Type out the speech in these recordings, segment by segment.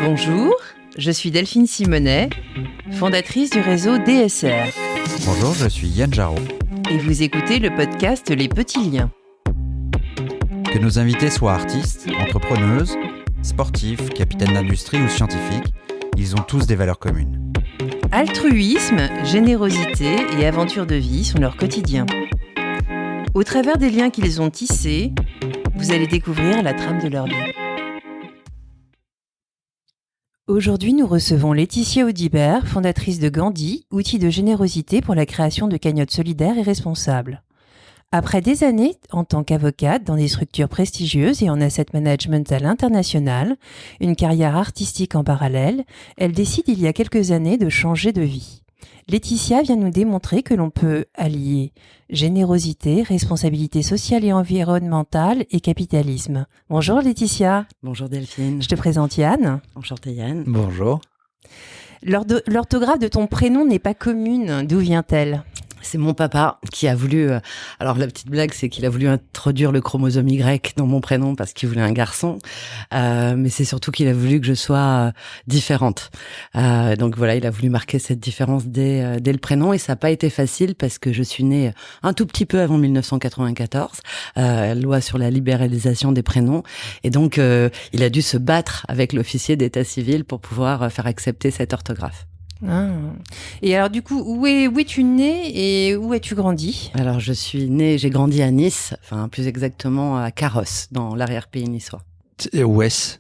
Bonjour, je suis Delphine Simonet, fondatrice du réseau DSR. Bonjour, je suis Yann Jarot. Et vous écoutez le podcast Les Petits Liens. Que nos invités soient artistes, entrepreneuses, sportifs, capitaines d'industrie ou scientifiques, ils ont tous des valeurs communes. Altruisme, générosité et aventure de vie sont leur quotidien. Au travers des liens qu'ils ont tissés, vous allez découvrir la trame de leur vie. Aujourd'hui, nous recevons Laetitia Audibert, fondatrice de Gandhi, outil de générosité pour la création de cagnottes solidaires et responsables. Après des années en tant qu'avocate dans des structures prestigieuses et en asset management à l'international, une carrière artistique en parallèle, elle décide il y a quelques années de changer de vie. Laetitia vient nous démontrer que l'on peut allier générosité, responsabilité sociale et environnementale et capitalisme. Bonjour Laetitia. Bonjour Delphine. Je te présente Yann. Enchantée Yann. Bonjour. L'orthographe de ton prénom n'est pas commune. D'où vient-elle ? C'est mon papa qui a voulu... alors la petite blague, c'est qu'il a voulu introduire le chromosome Y dans mon prénom parce qu'il voulait un garçon. Mais c'est surtout qu'il a voulu que je sois différente. Donc voilà, il a voulu marquer cette différence dès le prénom. Et ça n'a pas été facile parce que je suis née un tout petit peu avant 1994. Loi sur la libéralisation des prénoms. Et donc, il a dû se battre avec l'officier d'état civil pour pouvoir faire accepter cette orthographe. Ah. Et alors du coup, où es-tu née et où as-tu grandi ? Alors je suis née, j'ai grandi à Nice, enfin plus exactement à Carros, dans l'arrière-pays niçois. Où est-ce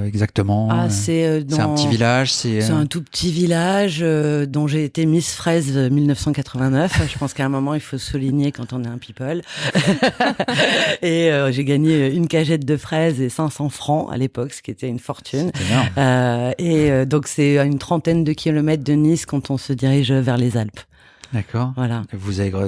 exactement? C'est un petit village. C'est un tout petit village dont j'ai été Miss Fraise 1989. Je pense qu'à un moment il faut souligner quand on est un people. Et j'ai gagné une cagette de fraises et 500 francs à l'époque, ce qui était une fortune. Donc c'est à une trentaine de kilomètres de Nice quand on se dirige vers les Alpes. D'accord. Voilà.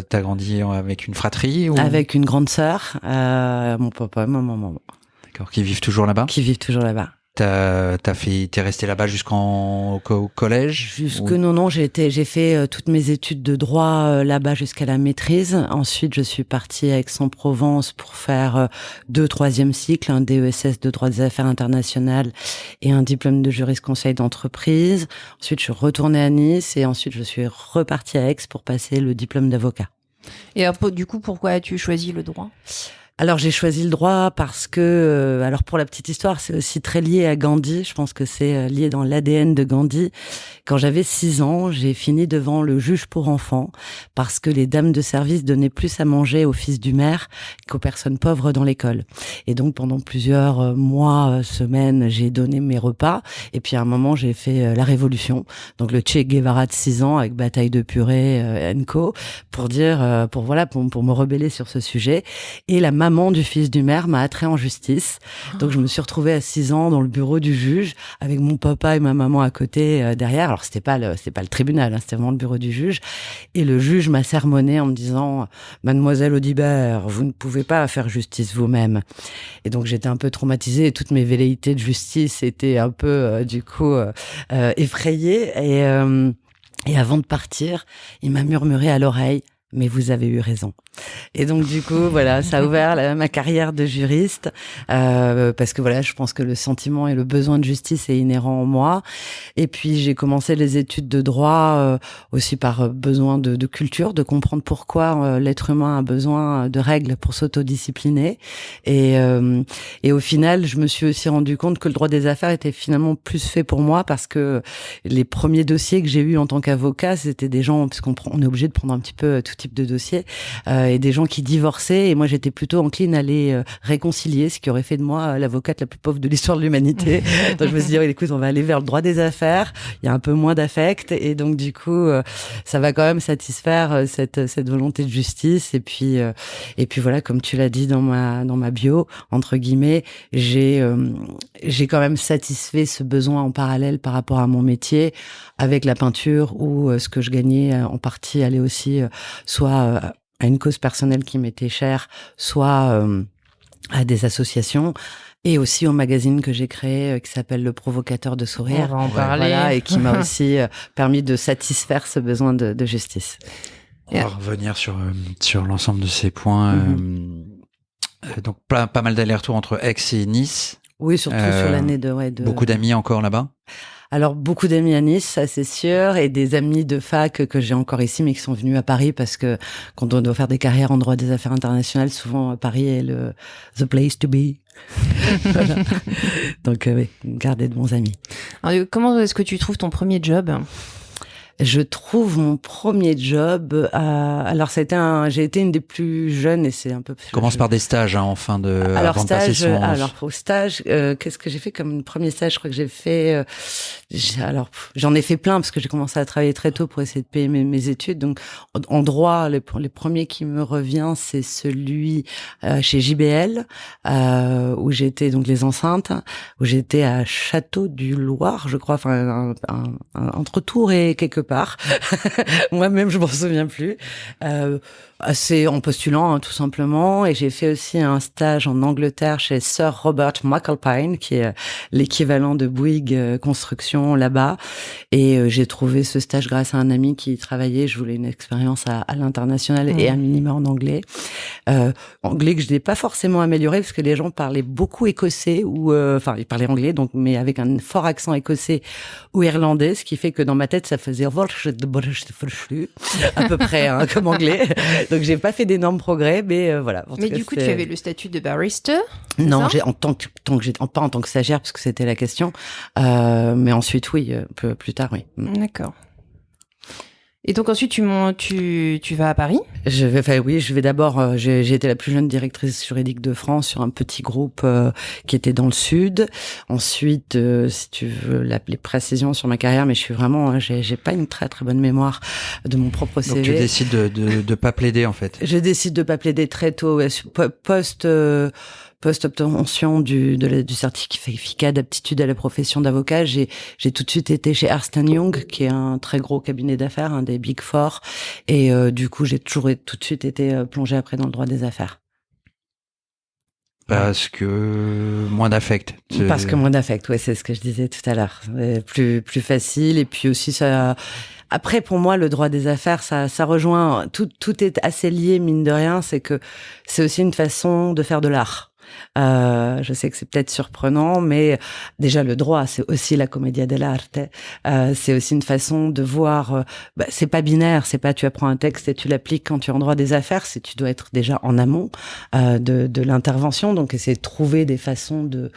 T'as grandi avec une fratrie ou... Avec une grande sœur, mon papa, ma maman. D'accord. Qui vivent toujours là-bas ? Qui vivent toujours là-bas. T'es resté là-bas jusqu'au collège ? Non, j'ai fait toutes mes études de droit là-bas jusqu'à la maîtrise. Ensuite, je suis partie à Aix-en-Provence pour faire 2 troisième cycles, un DESS de droit des affaires internationales et un diplôme de juriste-conseil d'entreprise. Ensuite, je suis retournée à Nice et ensuite, je suis repartie à Aix pour passer le diplôme d'avocat. Et alors, du coup, pourquoi as-tu choisi le droit ? Alors j'ai choisi le droit parce que, alors pour la petite histoire, c'est aussi très lié à Gandhi. Je pense que c'est lié dans l'ADN de Gandhi. Quand j'avais 6 ans, j'ai fini devant le juge pour enfants parce que les dames de service donnaient plus à manger aux fils du maire qu'aux personnes pauvres dans l'école. Et donc pendant plusieurs mois, semaines, j'ai donné mes repas. Et puis à un moment, j'ai fait la révolution. Donc le Che Guevara de 6 ans avec bataille de purée, &co, pour me rebeller sur ce sujet. Et la maman du fils du maire m'a attrait en justice. Donc je me suis retrouvée à 6 ans dans le bureau du juge avec mon papa et ma maman à côté derrière. Alors c'était pas le tribunal, c'était vraiment le bureau du juge. Et le juge m'a sermonné en me disant Mademoiselle Audibert, vous ne pouvez pas faire justice vous-même. Et donc j'étais un peu traumatisée et toutes mes velléités de justice étaient un peu effrayées. Et avant de partir, il m'a murmuré à l'oreille mais vous avez eu raison. Et donc du coup, voilà, ça a ouvert ma carrière de juriste parce que voilà, je pense que le sentiment et le besoin de justice est inhérent en moi. Et puis j'ai commencé les études de droit aussi par besoin de culture, de comprendre pourquoi l'être humain a besoin de règles pour s'autodiscipliner. Et au final, je me suis aussi rendu compte que le droit des affaires était finalement plus fait pour moi parce que les premiers dossiers que j'ai eus en tant qu'avocat, c'était des gens, parce qu'on est obligé de prendre un petit peu tout type de dossier, et des gens qui divorçaient, et moi j'étais plutôt encline à les réconcilier, ce qui aurait fait de moi l'avocate la plus pauvre de l'histoire de l'humanité. Donc je me suis dit, écoute, on va aller vers le droit des affaires, il y a un peu moins d'affect, et donc du coup, ça va quand même satisfaire cette volonté de justice, et puis voilà, comme tu l'as dit dans ma bio, entre guillemets, j'ai quand même satisfait ce besoin en parallèle par rapport à mon métier, avec la peinture, où ce que je gagnais en partie allait aussi soit à une cause personnelle qui m'était chère, soit à des associations, et aussi au magazine que j'ai créé qui s'appelle Le Provocateur de Sourire. On va en parler. Voilà, et qui m'a aussi permis de satisfaire ce besoin de justice. On va revenir sur l'ensemble de ces points. Donc pas mal d'allers-retours entre Aix et Nice. Oui, surtout sur l'année de... Beaucoup d'amis encore là-bas? Alors, beaucoup d'amis à Nice, ça c'est sûr, et des amis de fac que j'ai encore ici, mais qui sont venus à Paris parce que quand on doit faire des carrières en droit des affaires internationales, souvent Paris est the place to be. Voilà. Donc, oui, garder de bons amis. Alors, comment est-ce que tu trouves ton premier job ? Je trouve mon premier job. Alors, j'ai été une des plus jeunes et c'est un peu. Commence par des stages, en fin de. Alors avant de passer son... alors au stage, qu'est-ce que j'ai fait comme premier stage ? Je crois que j'ai fait. J'en ai fait plein parce que j'ai commencé à travailler très tôt pour essayer de payer mes études. Donc, en droit, les premiers qui me revient, c'est celui chez JBL où j'étais donc les enceintes, où j'étais à Château du Loir, je crois, enfin entre Tours et quelque part. Moi-même, je m'en souviens plus. C'est en postulant, tout simplement. Et j'ai fait aussi un stage en Angleterre chez Sir Robert McAlpine, qui est l'équivalent de Bouygues Construction là-bas. Et j'ai trouvé ce stage grâce à un ami qui travaillait. Je voulais une expérience à l'international et un minima en anglais. Anglais que je n'ai pas forcément amélioré parce que les gens parlaient beaucoup écossais ou enfin ils parlaient anglais donc mais avec un fort accent écossais ou irlandais, ce qui fait que dans ma tête ça faisait à peu près comme anglais. Donc j'ai pas fait d'énormes progrès, mais voilà. Mais du coup, tu avais le statut de barrister ? Non, pas en tant que stagiaire parce que c'était la question, mais ensuite oui, plus tard oui. D'accord. Et donc ensuite tu vas à Paris ? Je vais d'abord. J'ai été la plus jeune directrice juridique de France sur un petit groupe qui était dans le sud. Ensuite, si tu veux les précisions sur ma carrière, mais je suis vraiment, j'ai pas une très très bonne mémoire de mon propre CV. Donc tu décides de pas plaider en fait. Je décide de pas plaider très tôt, post-obtention du certificat d'aptitude à la profession d'avocat, j'ai tout de suite été chez Ernst & Young, qui est un très gros cabinet d'affaires, un des Big Four, et du coup j'ai tout de suite été plongée après dans le droit des affaires. Parce que moins d'affect. Parce que moins d'affect, ouais, c'est ce que je disais tout à l'heure. Plus facile, et puis aussi ça. Après, pour moi, le droit des affaires, ça rejoint tout est assez lié, mine de rien. C'est que c'est aussi une façon de faire de l'art. Je sais que c'est peut-être surprenant, mais déjà le droit, c'est aussi la commedia dell'arte. C'est aussi une façon de voir. C'est pas binaire, c'est pas tu apprends un texte et tu l'appliques quand tu es en droit des affaires. C'est tu dois être déjà en amont de l'intervention, donc essayer de trouver des façons de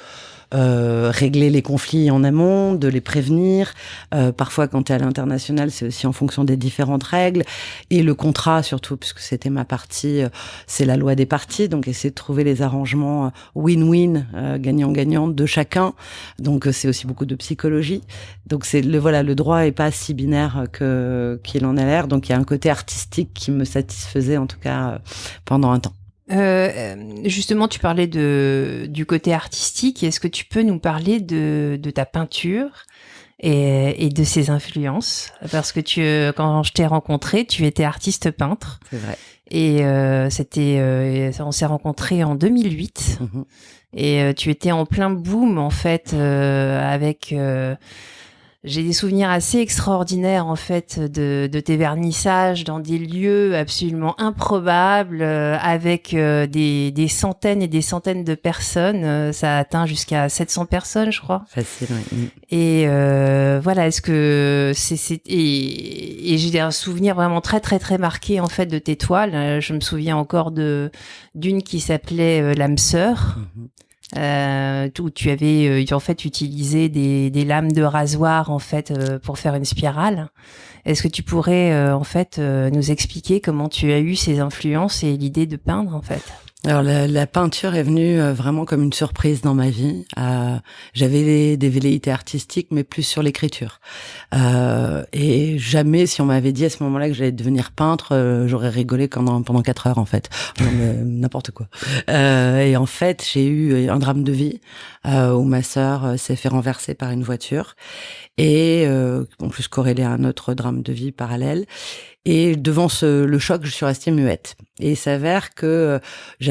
régler les conflits en amont, de les prévenir. Parfois, quand tu es à l'international, c'est aussi en fonction des différentes règles. Et le contrat, surtout, puisque c'était ma partie, c'est la loi des parties. Donc, essayer de trouver les arrangements win-win, gagnant-gagnant de chacun. Donc, c'est aussi beaucoup de psychologie. Donc, le droit est pas si binaire qu'il en a l'air. Donc, il y a un côté artistique qui me satisfaisait, en tout cas, pendant un temps. Justement, tu parlais du côté artistique. Est-ce que tu peux nous parler de ta peinture et de ses influences ? Parce que quand je t'ai rencontré, tu étais artiste peintre. C'est vrai. Et on s'est rencontrés en 2008. Mm-hmm. Et tu étais en plein boom, en fait, avec... J'ai des souvenirs assez extraordinaires, en fait, de tes vernissages dans des lieux absolument improbables, avec des centaines et des centaines de personnes. Ça a atteint jusqu'à 700 personnes, je crois. Facile, oui. Et voilà, est-ce que et j'ai un souvenir vraiment très, très, très marqué, en fait, de tes toiles. Je me souviens encore d'une qui s'appelait L'âme sœur. Mm-hmm. Où tu avais en fait utilisé des lames de rasoir en fait pour faire une spirale. Est-ce que tu pourrais en fait nous expliquer comment tu as eu ces influences et l'idée de peindre en fait ? Alors la peinture est venue vraiment comme une surprise dans ma vie. J'avais des velléités artistiques, mais plus sur l'écriture. Et jamais, si on m'avait dit à ce moment-là que j'allais devenir peintre, j'aurais rigolé pendant 4 heures en fait. N'importe quoi. Et en fait, j'ai eu un drame de vie où ma sœur s'est fait renverser par une voiture et en plus corrélé à un autre drame de vie parallèle. Et devant le choc, je suis restée muette. Et il s'avère que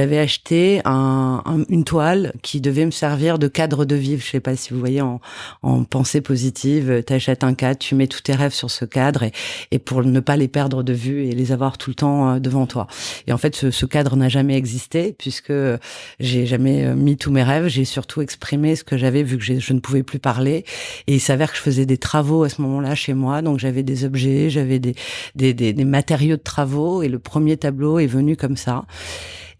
j'avais acheté une toile qui devait me servir de cadre de vie. Je sais pas si vous voyez, en pensée positive, t'achètes un cadre, tu mets tous tes rêves sur ce cadre et pour ne pas les perdre de vue et les avoir tout le temps devant toi. Et en fait, ce cadre n'a jamais existé puisque j'ai jamais mis tous mes rêves. J'ai surtout exprimé ce que j'avais vu que je ne pouvais plus parler. Et il s'avère que je faisais des travaux à ce moment-là chez moi. Donc j'avais des objets, j'avais des matériaux de travaux et le premier tableau est venu comme ça.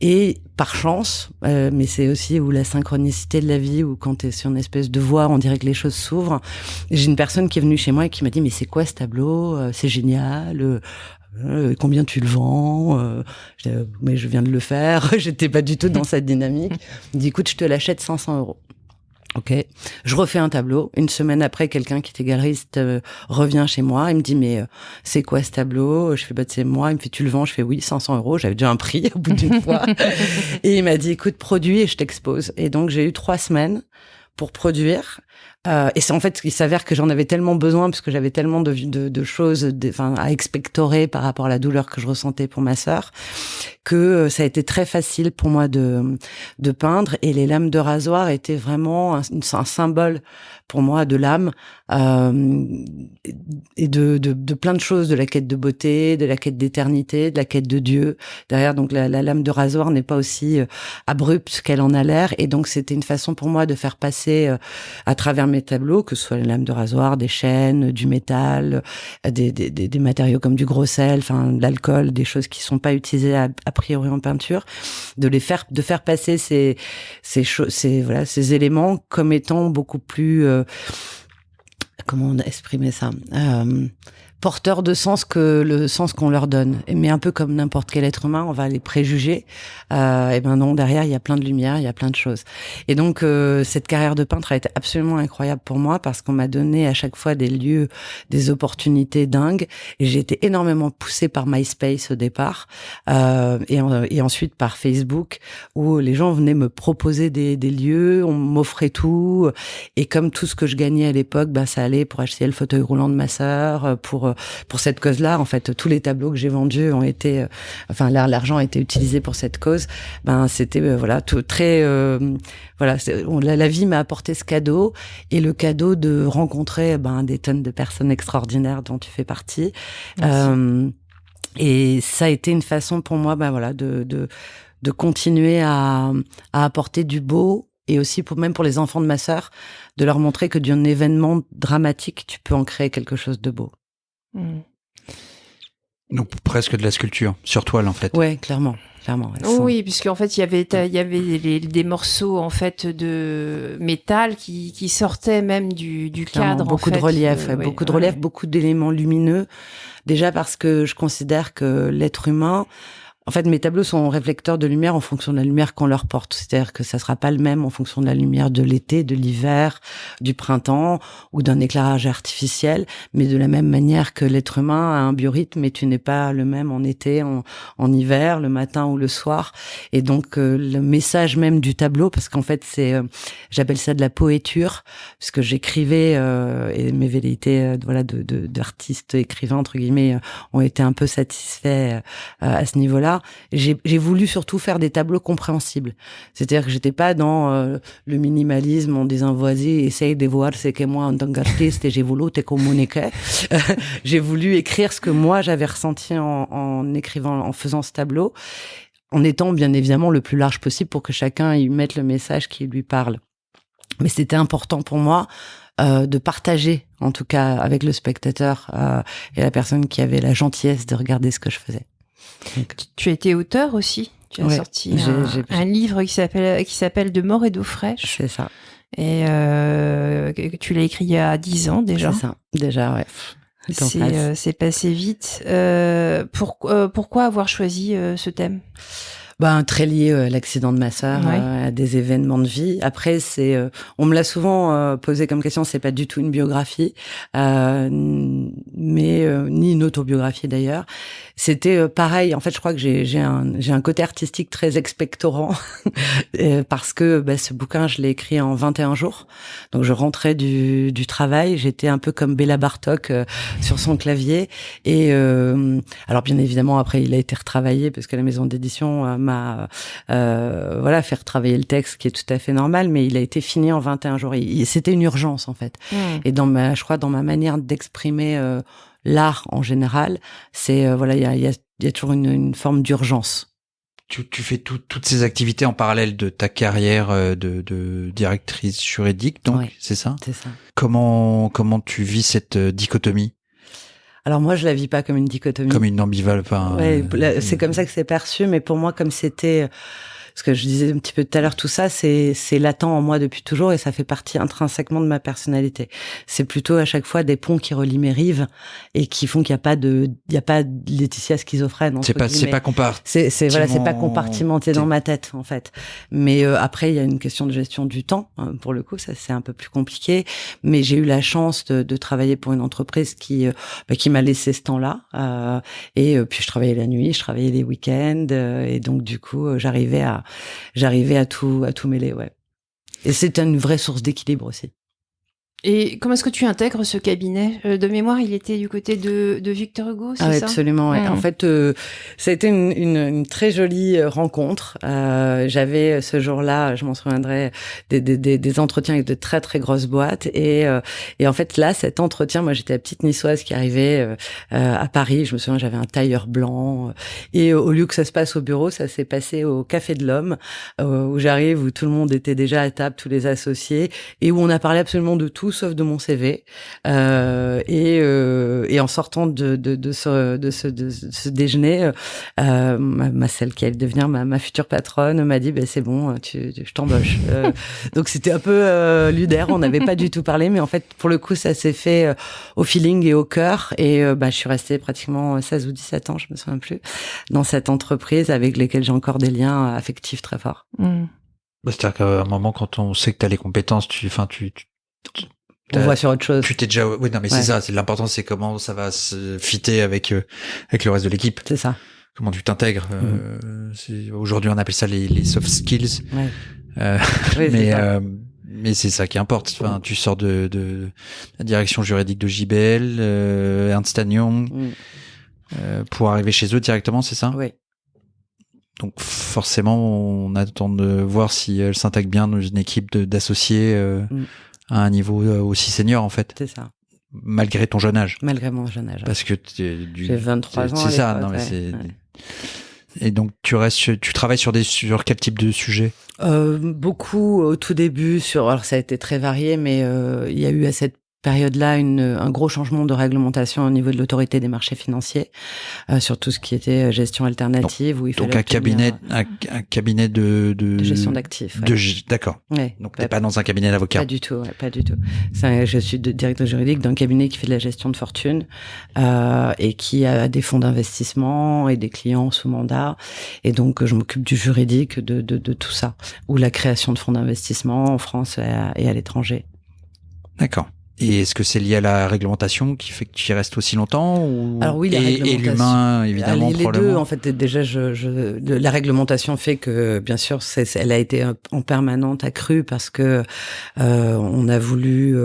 Et par chance, mais c'est aussi où la synchronicité de la vie, où quand t'es sur une espèce de voie, on dirait que les choses s'ouvrent. J'ai une personne qui est venue chez moi et qui m'a dit « Mais c'est quoi ce tableau ? C'est génial !» combien tu le vends? Mais je viens de le faire. J'étais pas du tout dans cette dynamique. Il me dit, écoute, je te l'achète 500 €. Ok. Je refais un tableau. Une semaine après, quelqu'un qui était galeriste revient chez moi. Il me dit, mais c'est quoi ce tableau? Je fais, bah, c'est moi. Il me fait, tu le vends? Je fais, oui, 500 €. J'avais déjà un prix au bout d'une fois. Et il m'a dit, écoute, produis et je t'expose. Et donc, j'ai eu 3 semaines pour produire. Et c'est en fait, il s'avère que j'en avais tellement besoin parce que j'avais tellement de choses, à expectorer par rapport à la douleur que je ressentais pour ma sœur, que ça a été très facile pour moi de peindre. Et les lames de rasoir étaient vraiment un symbole pour moi de l'âme et de plein de choses, de la quête de beauté, de la quête d'éternité, de la quête de Dieu. Derrière, donc la lame de rasoir n'est pas aussi abrupte qu'elle en a l'air. Et donc c'était une façon pour moi de faire passer à travers mes tableaux, que ce soit les lames de rasoir, des chaînes, du métal, des matériaux comme du gros sel, de l'alcool, des choses qui sont pas utilisées a priori en peinture, de faire passer ces éléments comme étant beaucoup plus comment on a exprimé ça, porteurs de sens que le sens qu'on leur donne. Mais un peu comme n'importe quel être humain, on va les préjuger. Et ben non, derrière, il y a plein de lumière, il y a plein de choses. Et donc, cette carrière de peintre a été absolument incroyable pour moi parce qu'on m'a donné à chaque fois des lieux, des opportunités dingues. Et j'ai été énormément poussée par MySpace au départ, et ensuite par Facebook, où les gens venaient me proposer des lieux, on m'offrait tout. Et comme tout ce que je gagnais à l'époque, ça allait pour acheter le fauteuil roulant de ma sœur, pour cette cause-là. En fait, tous les tableaux que j'ai vendus ont été, l'argent a été utilisé pour cette cause. C'était tout très, la vie m'a apporté ce cadeau et le cadeau de rencontrer des tonnes de personnes extraordinaires dont tu fais partie. Et ça a été une façon pour moi, de continuer à apporter du beau. Et aussi même pour les enfants de ma sœur, de leur montrer que d'un événement dramatique, tu peux en créer quelque chose de beau. Donc presque de la sculpture sur toile en fait. Ouais, clairement. Oui, puisqu'en fait il y avait des morceaux en fait de métal qui sortaient même du cadre. Beaucoup de relief, beaucoup de relief, beaucoup d'éléments lumineux. Déjà parce que je considère que l'être humain, en fait, mes tableaux sont réflecteurs de lumière en fonction de la lumière qu'on leur porte. C'est-à-dire que ça sera pas le même en fonction de la lumière de l'été, de l'hiver, du printemps ou d'un éclairage artificiel. Mais de la même manière que l'être humain a un biorhythme et tu n'es pas le même en été, en hiver, le matin ou le soir. Et donc, le message même du tableau, parce qu'en fait, j'appelle ça de la poéture, puisque j'écrivais, et mes velléités, d'artiste écrivain, entre guillemets, ont été un peu satisfaits à ce niveau-là. J'ai voulu surtout faire des tableaux compréhensibles. C'est-à-dire que j'étais pas dans le minimalisme en disant vas-y, essaye de voir ce que moi en tant qu'artiste et j'ai voulu te communiquer. J'ai voulu écrire ce que moi j'avais ressenti en écrivant, en faisant ce tableau, en étant bien évidemment le plus large possible pour que chacun y mette le message qui lui parle. Mais c'était important pour moi de partager, en tout cas avec le spectateur et la personne qui avait la gentillesse de regarder ce que je faisais. Donc, tu étais auteur aussi. Tu as sorti un livre qui s'appelle De mort et d'eau fraîche. C'est ça. Et tu l'as écrit il y a 10 ans déjà. C'est ça, déjà, ouais. C'est passé vite. Pourquoi avoir choisi ce thème ? Très lié à l'accident de ma sœur, à des événements de vie. Après, on me l'a souvent posé comme question, c'est pas du tout une biographie, mais ni une autobiographie d'ailleurs. C'était pareil. En fait, je crois que j'ai un côté artistique très expectorant parce que ce bouquin, je l'ai écrit en 21 jours. Donc, je rentrais du travail, j'étais un peu comme Béla Bartók sur son clavier. Et alors, bien évidemment, après, il a été retravaillé parce que la maison d'édition m'a faire travailler le texte, qui est tout à fait normal, mais il a été fini en 21 jours. C'était une urgence, en fait. Et je crois, dans ma manière d'exprimer l'art en général, c'est il y a toujours une forme d'urgence. Tu fais toutes ces activités en parallèle de ta carrière de directrice juridique, donc c'est ça ? C'est ça. Comment tu vis cette dichotomie ? Alors moi, je la vis pas comme une dichotomie. Comme une ambivalence. C'est comme ça que c'est perçu, mais pour moi, comme c'était... Ce que je disais un petit peu tout à l'heure, tout ça, c'est latent en moi depuis toujours et ça fait partie intrinsèquement de ma personnalité. C'est plutôt à chaque fois des ponts qui relient mes rives et qui font qu'il n'y a pas de Laetitia schizophrène. C'est pas compartimenté dans ma tête, en fait. Mais après, il y a une question de gestion du temps. Pour le coup, ça, c'est un peu plus compliqué. Mais j'ai eu la chance de travailler pour une entreprise qui m'a laissé ce temps-là. Et puis, je travaillais la nuit, je travaillais les week-ends. Et donc, du coup, j'arrivais à tout mêler, ouais. Et c'est une vraie source d'équilibre aussi. Et comment est-ce que tu intègres ce cabinet ? De mémoire, il était du côté de Victor Hugo, c'est ça ? Absolument, ouais. En fait, ça a été une très jolie rencontre. J'avais ce jour-là, je m'en souviendrai, des entretiens avec de très très grosses boîtes. Et en fait, là, cet entretien, moi, j'étais la petite niçoise qui arrivait à Paris. Je me souviens, j'avais un tailleur blanc. Et au lieu que ça se passe au bureau, ça s'est passé au Café de l'Homme, où j'arrive, où tout le monde était déjà à table, tous les associés, et où on a parlé absolument de tout, sauf de mon CV. Et en sortant de ce déjeuner, celle qui allait devenir ma future patronne m'a dit c'est bon, je t'embauche. Donc c'était un peu ludaire, on n'avait pas du tout parlé, mais en fait pour le coup ça s'est fait au feeling et au cœur. Et je suis restée pratiquement 16 ou 17 ans, je me souviens plus, dans cette entreprise avec lesquelles j'ai encore des liens affectifs très forts. C'est-à-dire qu'à un moment, quand on sait que tu as les compétences, on voit sur autre chose. Tu t'es déjà, oui, non, mais c'est ça, l'important, c'est comment ça va se fitter avec le reste de l'équipe. C'est ça. Comment tu t'intègres. Aujourd'hui, on appelle ça les soft skills. Ouais. Oui, mais c'est ça qui importe. Enfin, tu sors de la direction juridique de JBL, Ernst & Young, pour arriver chez eux directement, c'est ça? Oui. Donc forcément, on attend de voir si elle s'intègre bien dans une équipe d'associés à un niveau aussi senior, en fait. C'est ça. Malgré ton jeune âge. Malgré mon jeune âge. Parce que j'ai 23 ans. C'est ça. Non, mais c'est. Et donc tu travailles sur quel type de sujet? Beaucoup au tout début alors ça a été très varié, mais il y a eu à cette période-là un gros changement de réglementation au niveau de l'autorité des marchés financiers sur tout ce qui était gestion alternative. Donc un cabinet de gestion d'actifs. Ouais. D'accord. Ouais, donc t'es pas dans un cabinet d'avocat. Pas du tout. Je suis directeur juridique d'un cabinet qui fait de la gestion de fortune et qui a des fonds d'investissement et des clients sous mandat. Et donc je m'occupe du juridique de tout ça, ou la création de fonds d'investissement en France et à l'étranger. D'accord. Et est-ce que c'est lié à la réglementation qui fait que tu y restes aussi longtemps ou... Alors oui, la réglementation. Et l'humain, évidemment, les deux, en fait, déjà, la réglementation fait que, bien sûr, elle a été en permanente accrue parce que on a voulu,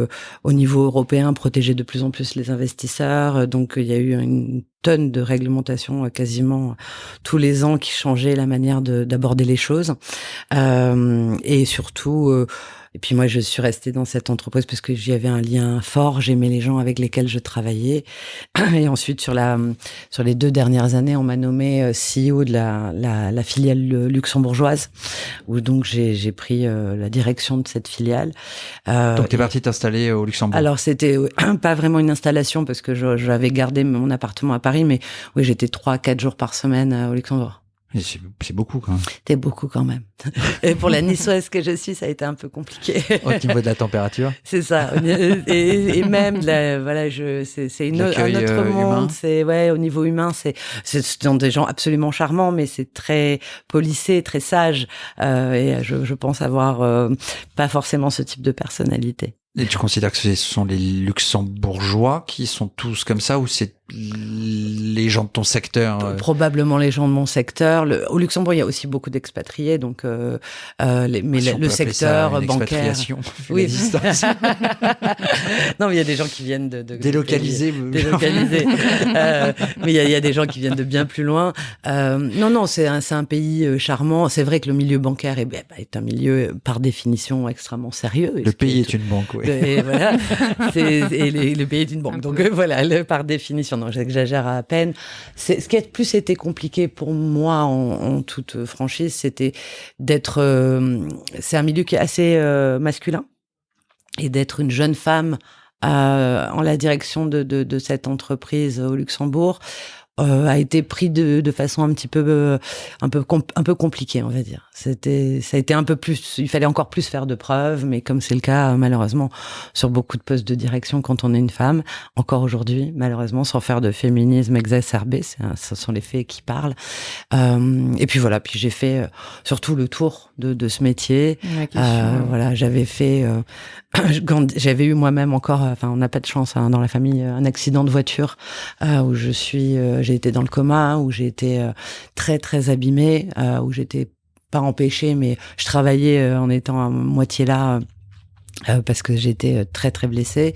au niveau européen, protéger de plus en plus les investisseurs. Donc, il y a eu une tonne de réglementation quasiment tous les ans qui changeait la manière d'aborder les choses. Et surtout... Et puis moi, je suis restée dans cette entreprise parce que j'y avais un lien fort. J'aimais les gens avec lesquels je travaillais. Et ensuite, sur les 2 dernières années, on m'a nommé CEO de la filiale luxembourgeoise, où donc j'ai pris la direction de cette filiale. Donc t'es partie t'installer au Luxembourg. Alors c'était pas vraiment une installation parce que j'avais gardé mon appartement à Paris, mais oui, j'étais 3 à 4 jours par semaine au Luxembourg. C'est beaucoup quand même. C'est beaucoup quand même. Et pour la niçoise que je suis, ça a été un peu compliqué. Au niveau de la température. C'est ça. Et même, c'est un autre monde. Humain. C'est au niveau humain, ce sont des gens absolument charmants, mais c'est très policé, très sage. Et je pense avoir pas forcément ce type de personnalité. Et tu considères que ce sont les luxembourgeois qui sont tous comme ça, ou c'est les gens de ton secteur? Probablement les gens de mon secteur. Au Luxembourg, il y a aussi beaucoup d'expatriés, donc mais Si on le peut appeler secteur ça une bancaire. expatriation, vu Oui. la distance. Non, mais il y a des gens qui viennent de Délocalisés. délocalisés. Mais il y a des gens qui viennent de bien plus loin. Non, c'est un pays charmant. C'est vrai que le milieu bancaire est un milieu par définition extrêmement sérieux. Le pays est une banque, oui. Et voilà, le pays est une banque. Donc voilà, par définition, non, j'exagère à peine. Ce qui a plus été compliqué pour moi, en toute franchise, c'était d'être. C'est un milieu qui est assez masculin, et d'être une jeune femme en la direction de cette entreprise au Luxembourg. A été pris de façon un peu compliquée, on va dire. Ça a été un peu plus, il fallait encore plus faire de preuves, mais comme c'est le cas, malheureusement, sur beaucoup de postes de direction quand on est une femme, encore aujourd'hui, malheureusement, sans faire de féminisme exacerbé, ce sont les faits qui parlent. Et puis voilà, puis j'ai fait surtout le tour de ce métier. Voilà, j'avais eu moi-même encore, on n'a pas de chance dans la famille, un accident de voiture où j'ai été dans le coma, où j'ai été très très abîmée, où j'étais pas empêchée, mais je travaillais en étant à moitié là. Parce que j'étais très très blessée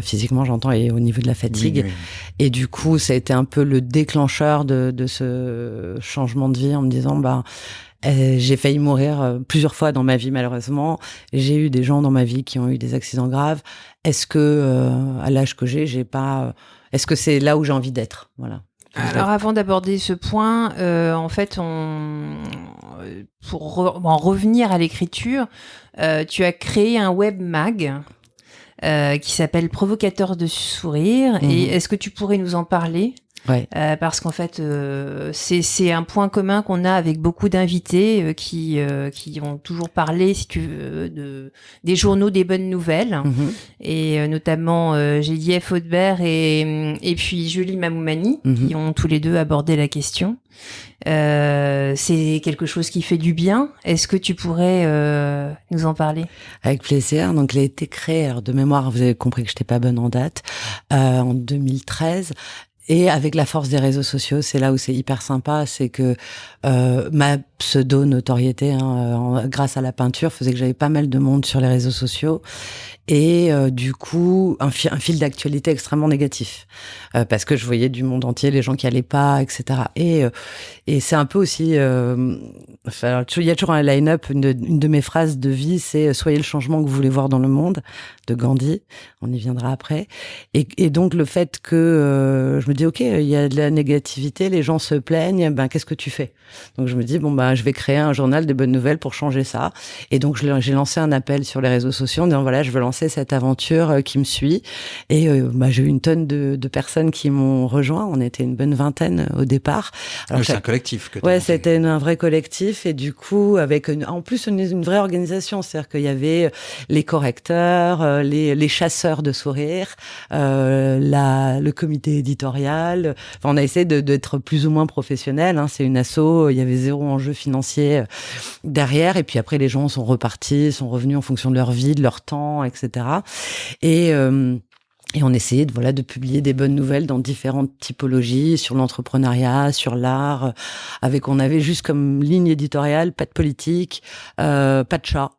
physiquement, j'entends, et au niveau de la fatigue. Oui. Et du coup, ça a été un peu le déclencheur de ce changement de vie, en me disant j'ai failli mourir plusieurs fois dans ma vie, malheureusement. J'ai eu des gens dans ma vie qui ont eu des accidents graves. Est-ce que à l'âge que j'ai pas est-ce que c'est là où j'ai envie d'être? Voilà. Alors avant d'aborder ce point, en fait, pour en revenir à l'écriture, tu as créé un web mag qui s'appelle Provocateur de sourire. Et est-ce que tu pourrais nous en parler? Ouais. Parce qu'en fait, c'est un point commun qu'on a avec beaucoup d'invités qui ont toujours parlé, si tu veux, des journaux des bonnes nouvelles, et notamment Gélief Audebert et puis Julie Mamoumani, qui ont tous les deux abordé la question. C'est quelque chose qui fait du bien. Est-ce que tu pourrais nous en parler? Avec plaisir. Donc, il a été créé, alors de mémoire, vous avez compris que je n'étais pas bonne en date, en 2013. Et avec la force des réseaux sociaux, c'est là où c'est hyper sympa, c'est que ma pseudo-notoriété, grâce à la peinture, faisait que j'avais pas mal de monde sur les réseaux sociaux. Et du coup, un fil d'actualité extrêmement négatif, parce que je voyais du monde entier, les gens qui allaient pas, etc. Et c'est un peu aussi, il y a toujours un line-up. Une de mes phrases de vie, c'est soyez le changement que vous voulez voir dans le monde, de Gandhi. On y viendra après. Et donc le fait que je me dis, ok, il y a de la négativité, les gens se plaignent, qu'est-ce que tu fais? Donc je me dis, je vais créer un journal des bonnes nouvelles pour changer ça. Et donc j'ai lancé un appel sur les réseaux sociaux en disant, voilà, je veux lancer cette aventure qui me suit. Et j'ai eu une tonne de personnes qui m'ont rejoint. On était une bonne vingtaine au départ. Alors, c'est un collectif que ouais, c'était un vrai collectif. Et du coup, avec en plus une vraie organisation. C'est-à-dire qu'il y avait les correcteurs, les chasseurs de sourires, le comité éditorial. Enfin, on a essayé d'être plus ou moins professionnel. C'est une asso. Il y avait zéro enjeu financier derrière. Et puis après, les gens sont repartis, sont revenus en fonction de leur vie, de leur temps, etc. Et on essayait de publier des bonnes nouvelles dans différentes typologies, sur l'entrepreneuriat, sur l'art. On avait juste comme ligne éditoriale, pas de politique, pas de chat.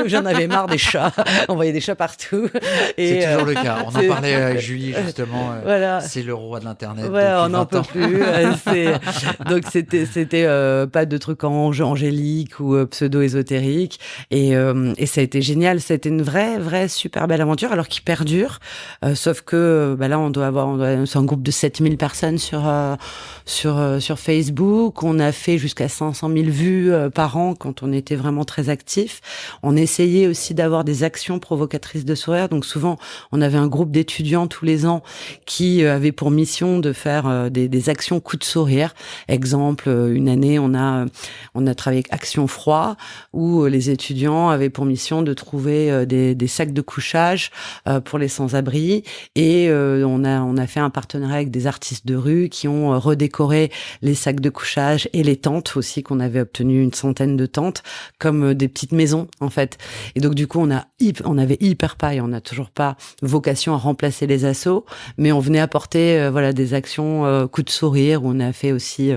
J'en avais marre des chats. On voyait des chats partout. Et c'est toujours le cas. On en parlait avec Julie, justement. Voilà. C'est le roi de l'Internet. Ouais, on n'en peut plus. Donc c'était pas de trucs angéliques ou pseudo-ésotériques. Et ça a été génial. C'était une vraie super belle aventure, alors qui perdure. Sauf que là, c'est un groupe de 7000 personnes sur Facebook. On a fait jusqu'à 500 000 vues par an quand on était vraiment très actifs. On essayait aussi d'avoir des actions provocatrices de sourire. Donc souvent, on avait un groupe d'étudiants tous les ans qui avaient pour mission de faire des actions coup de sourire. Exemple, une année, on a travaillé avec Action Froid, où les étudiants avaient pour mission de trouver des sacs de couchage pour les sans-abri. Et on a fait un partenariat avec des artistes de rue qui ont redécoré les sacs de couchage et les tentes aussi, qu'on avait obtenu une centaine de tentes, comme des petites maisons en fait. Et donc du coup on avait hyper pas et on n'a toujours pas vocation à remplacer les assos, mais on venait apporter voilà des actions coup de sourire où on a fait aussi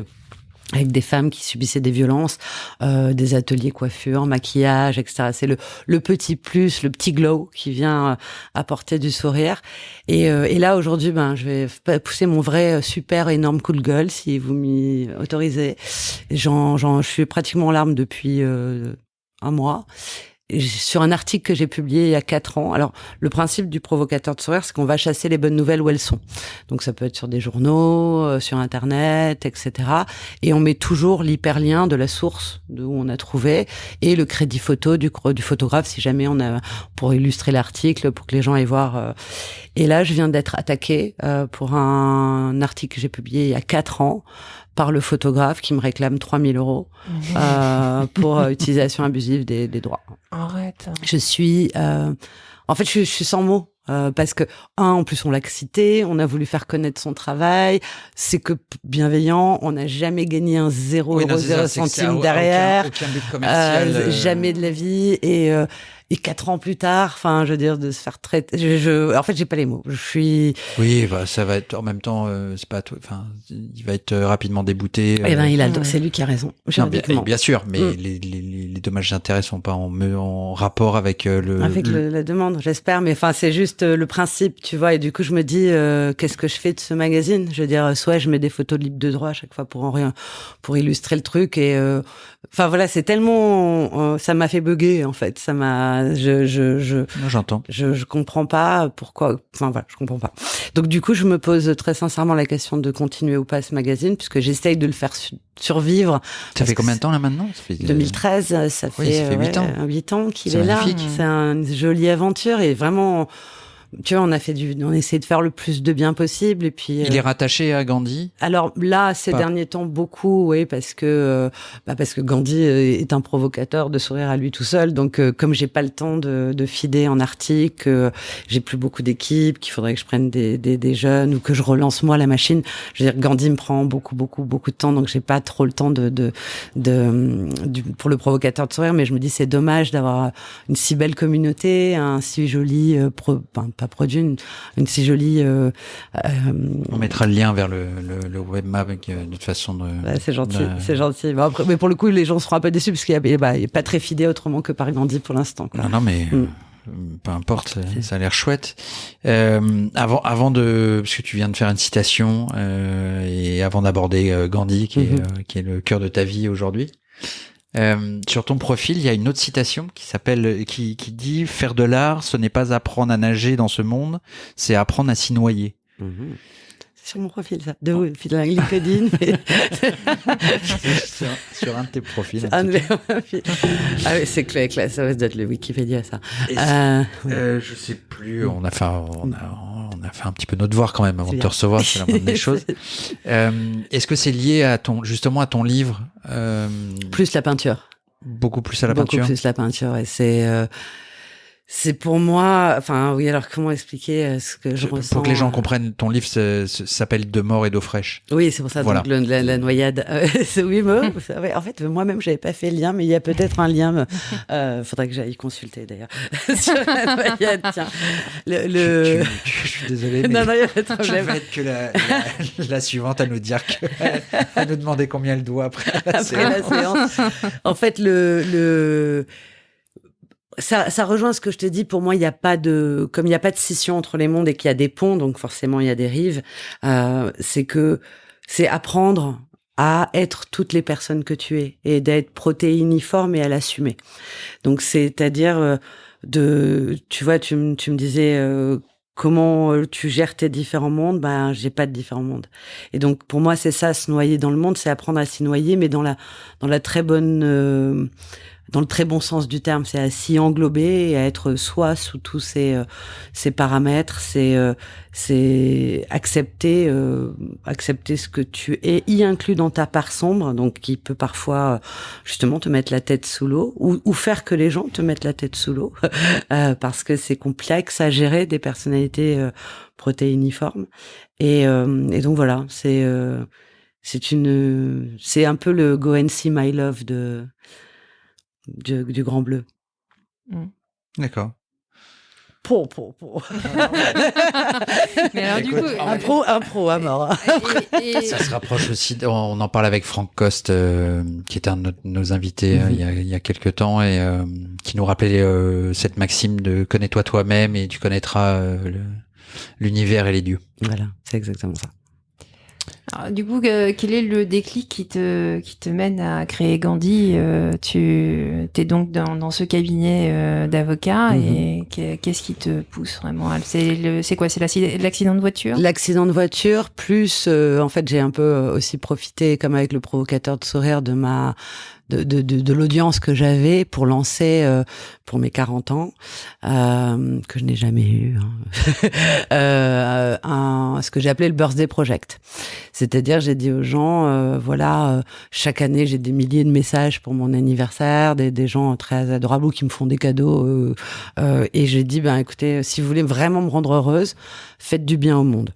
avec des femmes qui subissaient des violences, des ateliers coiffure, maquillage, etc. C'est le petit plus, le petit glow qui vient apporter du sourire. Et là, aujourd'hui, je vais pousser mon vrai super énorme coup de gueule, si vous m'y autorisez. Je suis pratiquement en larmes depuis un mois. Sur un article que j'ai publié il y a 4 ans. Alors, le principe du provocateur de sourire, c'est qu'on va chasser les bonnes nouvelles où elles sont. Donc, ça peut être sur des journaux, sur Internet, etc. Et on met toujours l'hyperlien de la source d'où on a trouvé et le crédit photo du photographe si jamais pour illustrer l'article, pour que les gens aillent voir. Et là, je viens d'être attaquée pour un article que j'ai publié il y a 4 ans par le photographe qui me réclame 3 000 € pour utilisation abusive des droits. Arrête. Je suis... en fait, je suis sans mots. Parce que, en plus, on l'a cité, on a voulu faire connaître son travail, c'est que bienveillant, on n'a jamais gagné un 0 centime derrière, aucun but commercial, jamais de la vie, et 4 ans plus tard, enfin, je veux dire, de se faire traiter, en fait, j'ai pas les mots, je suis... Oui, ça va être, en même temps, c'est pas tout, enfin, il va être rapidement débouté. Eh ben, c'est lui qui a raison. Non, bien sûr, mais les dommages d'intérêt sont pas en rapport avec la demande, j'espère, mais enfin, c'est juste le principe, tu vois, et du coup, je me dis, qu'est-ce que je fais de ce magazine? Je veux dire, soit je mets des photos de libres de droit à chaque fois pour illustrer le truc, et enfin voilà, c'est tellement, ça m'a fait bugger en fait, ça m'a, j'entends. Je comprends pas pourquoi, enfin voilà, je comprends pas. Donc du coup, je me pose très sincèrement la question de continuer ou pas ce magazine, puisque j'essaye de le faire survivre. Ça fait combien de temps là maintenant? Ça fait 2013, ça fait 8 ans qu'il est là. C'est une jolie aventure et vraiment. Tu vois, on essaie de faire le plus de bien possible et puis. Il est rattaché à Gandhi. Alors là, ces derniers temps, beaucoup, oui, parce que Gandhi est un provocateur de sourire à lui tout seul. Donc, comme j'ai pas le temps de filer en article, j'ai plus beaucoup d'équipes, qu'il faudrait que je prenne des jeunes ou que je relance moi la machine. Je veux dire, Gandhi me prend beaucoup de temps, donc j'ai pas trop le temps pour le provocateur de sourire. Mais je me dis, c'est dommage d'avoir une si belle communauté, un si joli produit une si jolie on mettra le lien vers le webmap de toute façon c'est gentil Bon, après, mais pour le coup les gens seront un peu déçus parce qu'il y a pas très fidé autrement que par Gandhi pour l'instant quoi. Non mais peu importe, ça a l'air chouette. Avant de, parce que tu viens de faire une citation et avant d'aborder Gandhi qui est le cœur de ta vie aujourd'hui. Sur ton profil, il y a une autre citation qui dit: faire de l'art, ce n'est pas apprendre à nager dans ce monde, c'est apprendre à s'y noyer. C'est sur mon profil, ça. De LinkedIn. sur un de tes profils. Ah oui, c'est clair, ça va être le Wikipédia, ça. Je sais plus. On a fait un petit peu notre devoir quand même avant de te recevoir. C'est la moindre des choses. Est-ce que c'est lié justement à ton livre? Plus la peinture. Beaucoup plus à la peinture. Beaucoup plus la peinture. Et c'est pour moi, enfin oui, alors comment expliquer ce que je ressens? Pour que les gens comprennent, ton livre s'appelle De mort et d'eau fraîche. Oui, c'est pour ça, voilà. Donc la noyade. Oui, en fait, moi-même, j'avais pas fait le lien, mais il y a peut-être un lien. Faudrait que j'aille consulter d'ailleurs. Sur la noyade, tiens. Je suis désolé, mais non, il y a pas de problème. Je vais être que la suivante à nous dire à nous demander combien elle doit après la séance. En fait, ça rejoint ce que je te dis. Pour moi, comme il n'y a pas de scission entre les mondes et qu'il y a des ponts, donc forcément il y a des rives. C'est apprendre à être toutes les personnes que tu es et d'être protéiniforme et à l'assumer. Donc c'est-à-dire tu vois, tu me disais comment tu gères tes différents mondes. Ben, j'ai pas de différents mondes. Et donc pour moi, c'est ça, se noyer dans le monde, c'est apprendre à s'y noyer, mais dans la très bonne dans le très bon sens du terme, c'est à s'y englober et à être soi sous tous ces paramètres, c'est accepter ce que tu es, y inclus dans ta part sombre, donc qui peut parfois justement te mettre la tête sous l'eau ou faire que les gens te mettent la tête sous l'eau parce que c'est complexe à gérer des personnalités protéiniformes et donc voilà, c'est un peu le Go and See My Love du Grand Bleu. D'accord. Mais alors, écoute, du coup, impro à mort. Ça se rapproche aussi. On en parle avec Franck Coste, qui était un de nos invités il y a quelques temps et qui nous rappelait cette maxime de connais-toi toi-même et tu connaîtras l'univers et les dieux. Voilà, c'est exactement ça. Alors, du coup, quel est le déclic qui te mène à créer Gandhi? Tu es donc dans ce cabinet d'avocat et qu'est-ce qui te pousse vraiment? C'est quoi? C'est l'accident de voiture? L'accident de voiture, plus en fait j'ai un peu aussi profité, comme avec le provocateur de sourire, de l'audience que j'avais pour lancer pour mes 40 ans, que je n'ai jamais eu, ce que j'ai appelé le Birthday Project. C'est-à-dire, j'ai dit aux gens, chaque année, j'ai des milliers de messages pour mon anniversaire, des gens très adorables ou qui me font des cadeaux. Et j'ai dit, écoutez, si vous voulez vraiment me rendre heureuse, faites du bien au monde.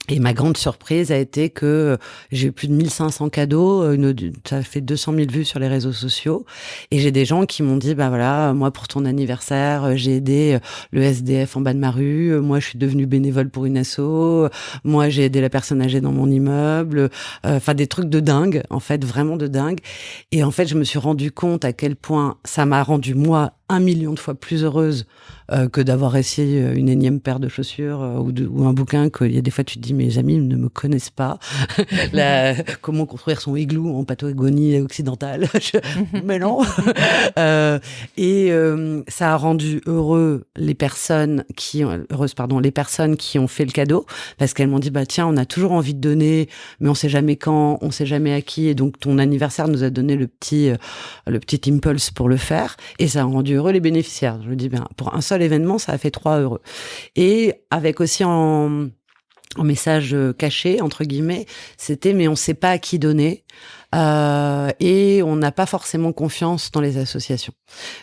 Et ma grande surprise a été que j'ai eu plus de 1500 cadeaux, ça fait 200 000 vues sur les réseaux sociaux. Et j'ai des gens qui m'ont dit, moi, pour ton anniversaire, j'ai aidé le SDF en bas de ma rue. Moi, je suis devenue bénévole pour une asso. Moi, j'ai aidé la personne âgée dans mon immeuble. Des trucs de dingue, en fait, vraiment de dingue. Et en fait, je me suis rendu compte à quel point ça m'a rendu, moi, 1 million de fois plus heureuse que d'avoir essayé une énième paire de chaussures ou un bouquin qu'il y a des fois tu te dis mes amis ne me connaissent pas. Comment construire son igloo en Patagonie occidentale. Mais non. Ça a rendu les personnes qui ont fait le cadeau parce qu'elles m'ont dit tiens, on a toujours envie de donner mais on sait jamais quand, on sait jamais à qui, et donc ton anniversaire nous a donné le petit impulse pour le faire, et ça a rendu heureux les bénéficiaires. Je me dis pour un seul événement, ça a fait 3 heureux. Et avec aussi en message caché, entre guillemets, c'était mais on sait pas à qui donner. Et on n'a pas forcément confiance dans les associations.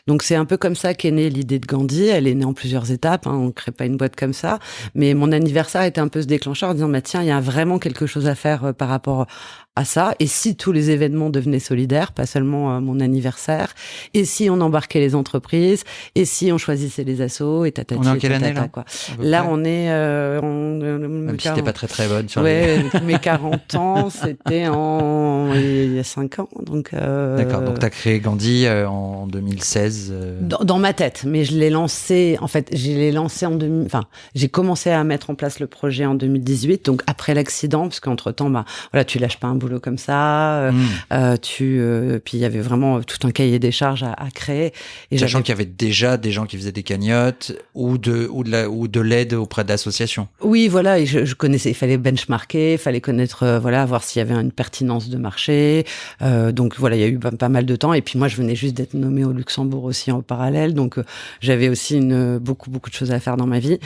Donc c'est un peu comme ça qu'est née l'idée de Gandhi. Elle est née en plusieurs étapes, on ne crée pas une boîte comme ça. Mais mon anniversaire était un peu ce déclencheur en disant tiens, il y a vraiment quelque chose à faire par rapport à ça. Et si tous les événements devenaient solidaires, pas seulement mon anniversaire, et si on embarquait les entreprises, et si on choisissait les assos, et tatati. On est en quelle année là quoi. Là, on est... Même si t'es pas très très bonne sur mes 40 ans, c'était il y a 5 ans. D'accord, donc tu as créé Gandhi en 2016 dans ma tête, mais je l'ai lancé, j'ai commencé à mettre en place le projet en 2018, donc après l'accident, parce qu'entre-temps, tu lâches pas un boulot comme ça, puis il y avait vraiment tout un cahier des charges à créer. Et sachant qu'il y avait déjà des gens qui faisaient des cagnottes ou de l'aide auprès d'associations. Oui, voilà, et je connaissais, il fallait benchmarker, il fallait connaître, voir s'il y avait une pertinence de marché. Donc voilà, il y a eu pas mal de temps. Et puis moi, je venais juste d'être nommée au Luxembourg aussi en parallèle, donc j'avais aussi beaucoup de choses à faire dans ma vie.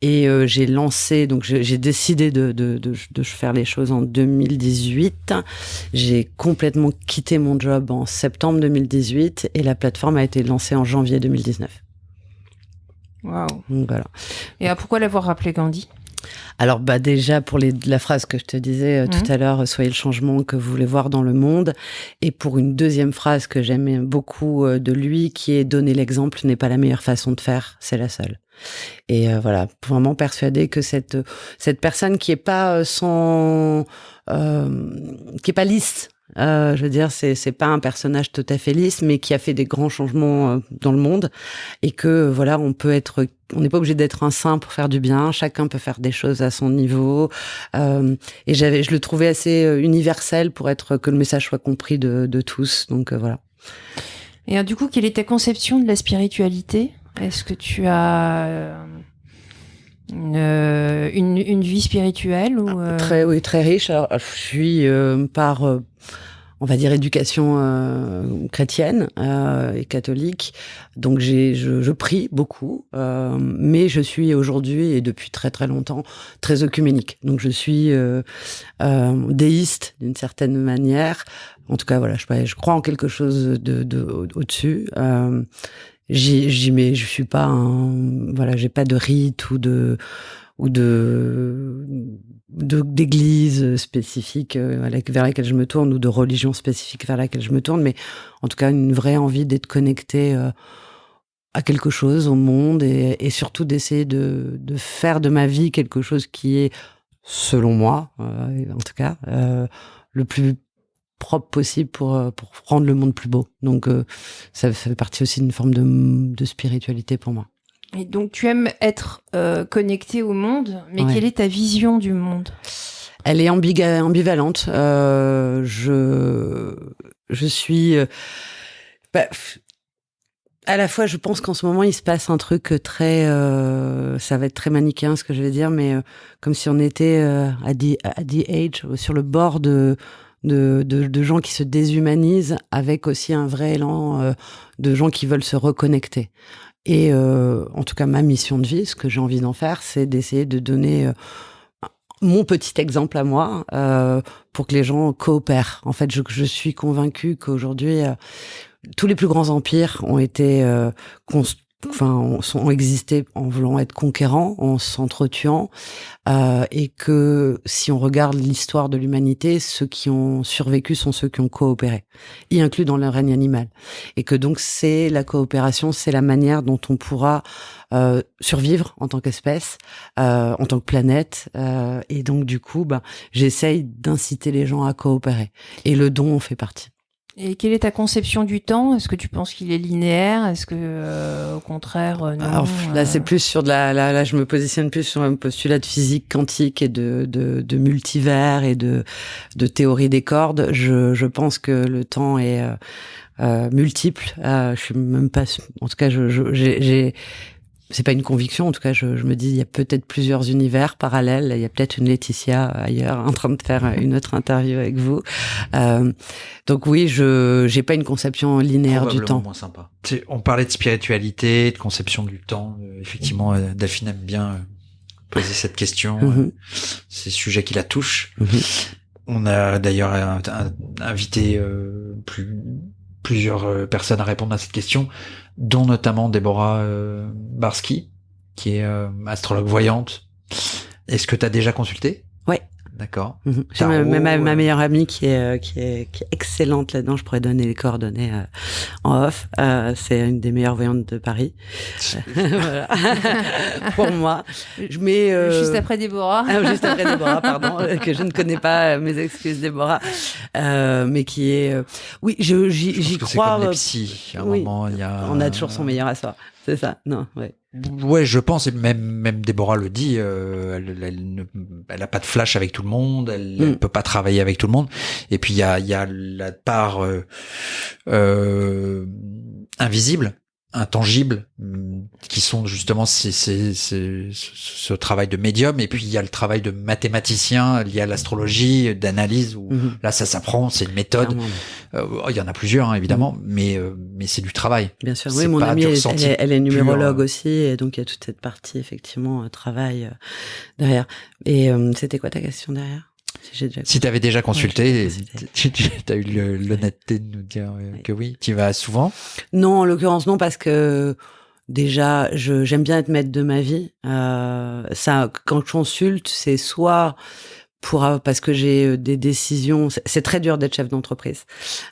Et j'ai lancé, donc j'ai décidé de faire les choses en 2018. J'ai complètement quitté mon job en septembre 2018 et la plateforme a été lancée en janvier 2019. Waouh. Donc voilà. Et pourquoi l'avoir appelé Gandhi ? Alors déjà pour la phrase que je te disais tout à l'heure, soyez le changement que vous voulez voir dans le monde, et pour une deuxième phrase que j'aimais beaucoup de lui, qui est donner l'exemple n'est pas la meilleure façon de faire, c'est la seule. Et vraiment persuadée que cette personne qui est pas qui est pas lisse. Je veux dire, c'est pas un personnage tout à fait lisse, mais qui a fait des grands changements dans le monde, et que on n'est pas obligé d'être un saint pour faire du bien. Chacun peut faire des choses à son niveau. Et je le trouvais assez universel pour que le message soit compris de tous. Donc voilà. Et du coup, quelle est ta conception de la spiritualité ? Est-ce que tu as une vie spirituelle ou très riche. Alors, je suis par on va dire éducation chrétienne et catholique, donc je prie beaucoup, mais je suis aujourd'hui et depuis très très longtemps très œcuménique. Donc je suis déiste d'une certaine manière. En tout cas voilà, je crois en quelque chose de au-dessus. Je suis pas j'ai pas de rite ou d'églises spécifiques vers lesquelles je me tourne, ou de religions spécifiques vers lesquelles je me tourne, mais en tout cas une vraie envie d'être connecté à quelque chose, au monde, et surtout d'essayer de faire de ma vie quelque chose qui est, selon moi, en tout cas, le plus propre possible pour rendre le monde plus beau. Donc ça fait partie aussi d'une forme de spiritualité pour moi. Et donc tu aimes être connecté au monde, mais quelle est ta vision du monde ? Elle est ambivalente. Je suis... à la fois, je pense qu'en ce moment, il se passe un truc très... ça va être très manichéen, ce que je vais dire, mais comme si on était à the age, sur le bord de gens qui se déshumanisent, avec aussi un vrai élan de gens qui veulent se reconnecter. Et en tout cas, ma mission de vie, ce que j'ai envie d'en faire, c'est d'essayer de donner mon petit exemple à moi pour que les gens coopèrent. En fait, je suis convaincue qu'aujourd'hui... tous les plus grands empires ont été ont existé en voulant être conquérants, en s'entretuant, et que si on regarde l'histoire de l'humanité, ceux qui ont survécu sont ceux qui ont coopéré, y inclus dans le règne animal. Et que donc c'est la coopération, c'est la manière dont on pourra survivre en tant qu'espèce, en tant que planète, et donc du coup, j'essaye d'inciter les gens à coopérer. Et le don en fait partie. Et quelle est ta conception du temps ? Est-ce que tu penses qu'il est linéaire ? Est-ce que, au contraire, non ? Alors, là, c'est plus sur là, je me positionne plus sur un postulat de physique quantique et de multivers et de théorie des cordes. Je pense que le temps est multiple. Je suis même pas, en tout cas, c'est pas une conviction, en tout cas, je me dis, il y a peut-être plusieurs univers parallèles. Il y a peut-être une Laetitia ailleurs en train de faire une autre interview avec vous. Donc oui, j'ai pas une conception linéaire du temps. Moins sympa. On parlait de spiritualité, de conception du temps. Effectivement, Delphine aime bien poser cette question. Ces sujets qui la touchent. On a d'ailleurs invité plusieurs personnes à répondre à cette question, dont notamment Déborah Barski, qui est astrologue voyante. Est-ce que tu as déjà consulté ? Ouais. D'accord. J'ai ma meilleure amie qui est excellente là-dedans. Je pourrais donner les coordonnées en off. C'est une des meilleures voyantes de Paris. Voilà. Pour moi. Juste après Déborah. Juste après Déborah, pardon, que je ne connais pas. Mes excuses, Déborah. Mais qui est... oui, j'y crois. C'est comme les psys. À un moment, il y a... On a toujours son meilleur à soi. C'est ça. Non, ouais. Ouais, je pense, et même Déborah le dit, elle a pas de flash avec tout le monde, elle peut pas travailler avec tout le monde. Et puis il y a la part invisible, intangible, qui sont justement ce travail de médium. Et puis il y a le travail de mathématicien lié à l'astrologie, d'analyse, où là ça s'apprend, c'est une méthode. Il y en a plusieurs, hein, évidemment, mais c'est du travail. Bien sûr, oui, mon amie, elle est numérologue aussi, et donc il y a toute cette partie, effectivement, travail derrière. Et c'était quoi ta question derrière ? Si tu avais déjà consulté, tu as eu l'honnêteté de nous dire que oui, tu y vas souvent ? Non, en l'occurrence, non, parce que déjà, j'aime bien être maître de ma vie. Ça, quand je consulte, c'est soit parce que j'ai des décisions. C'est très dur d'être chef d'entreprise.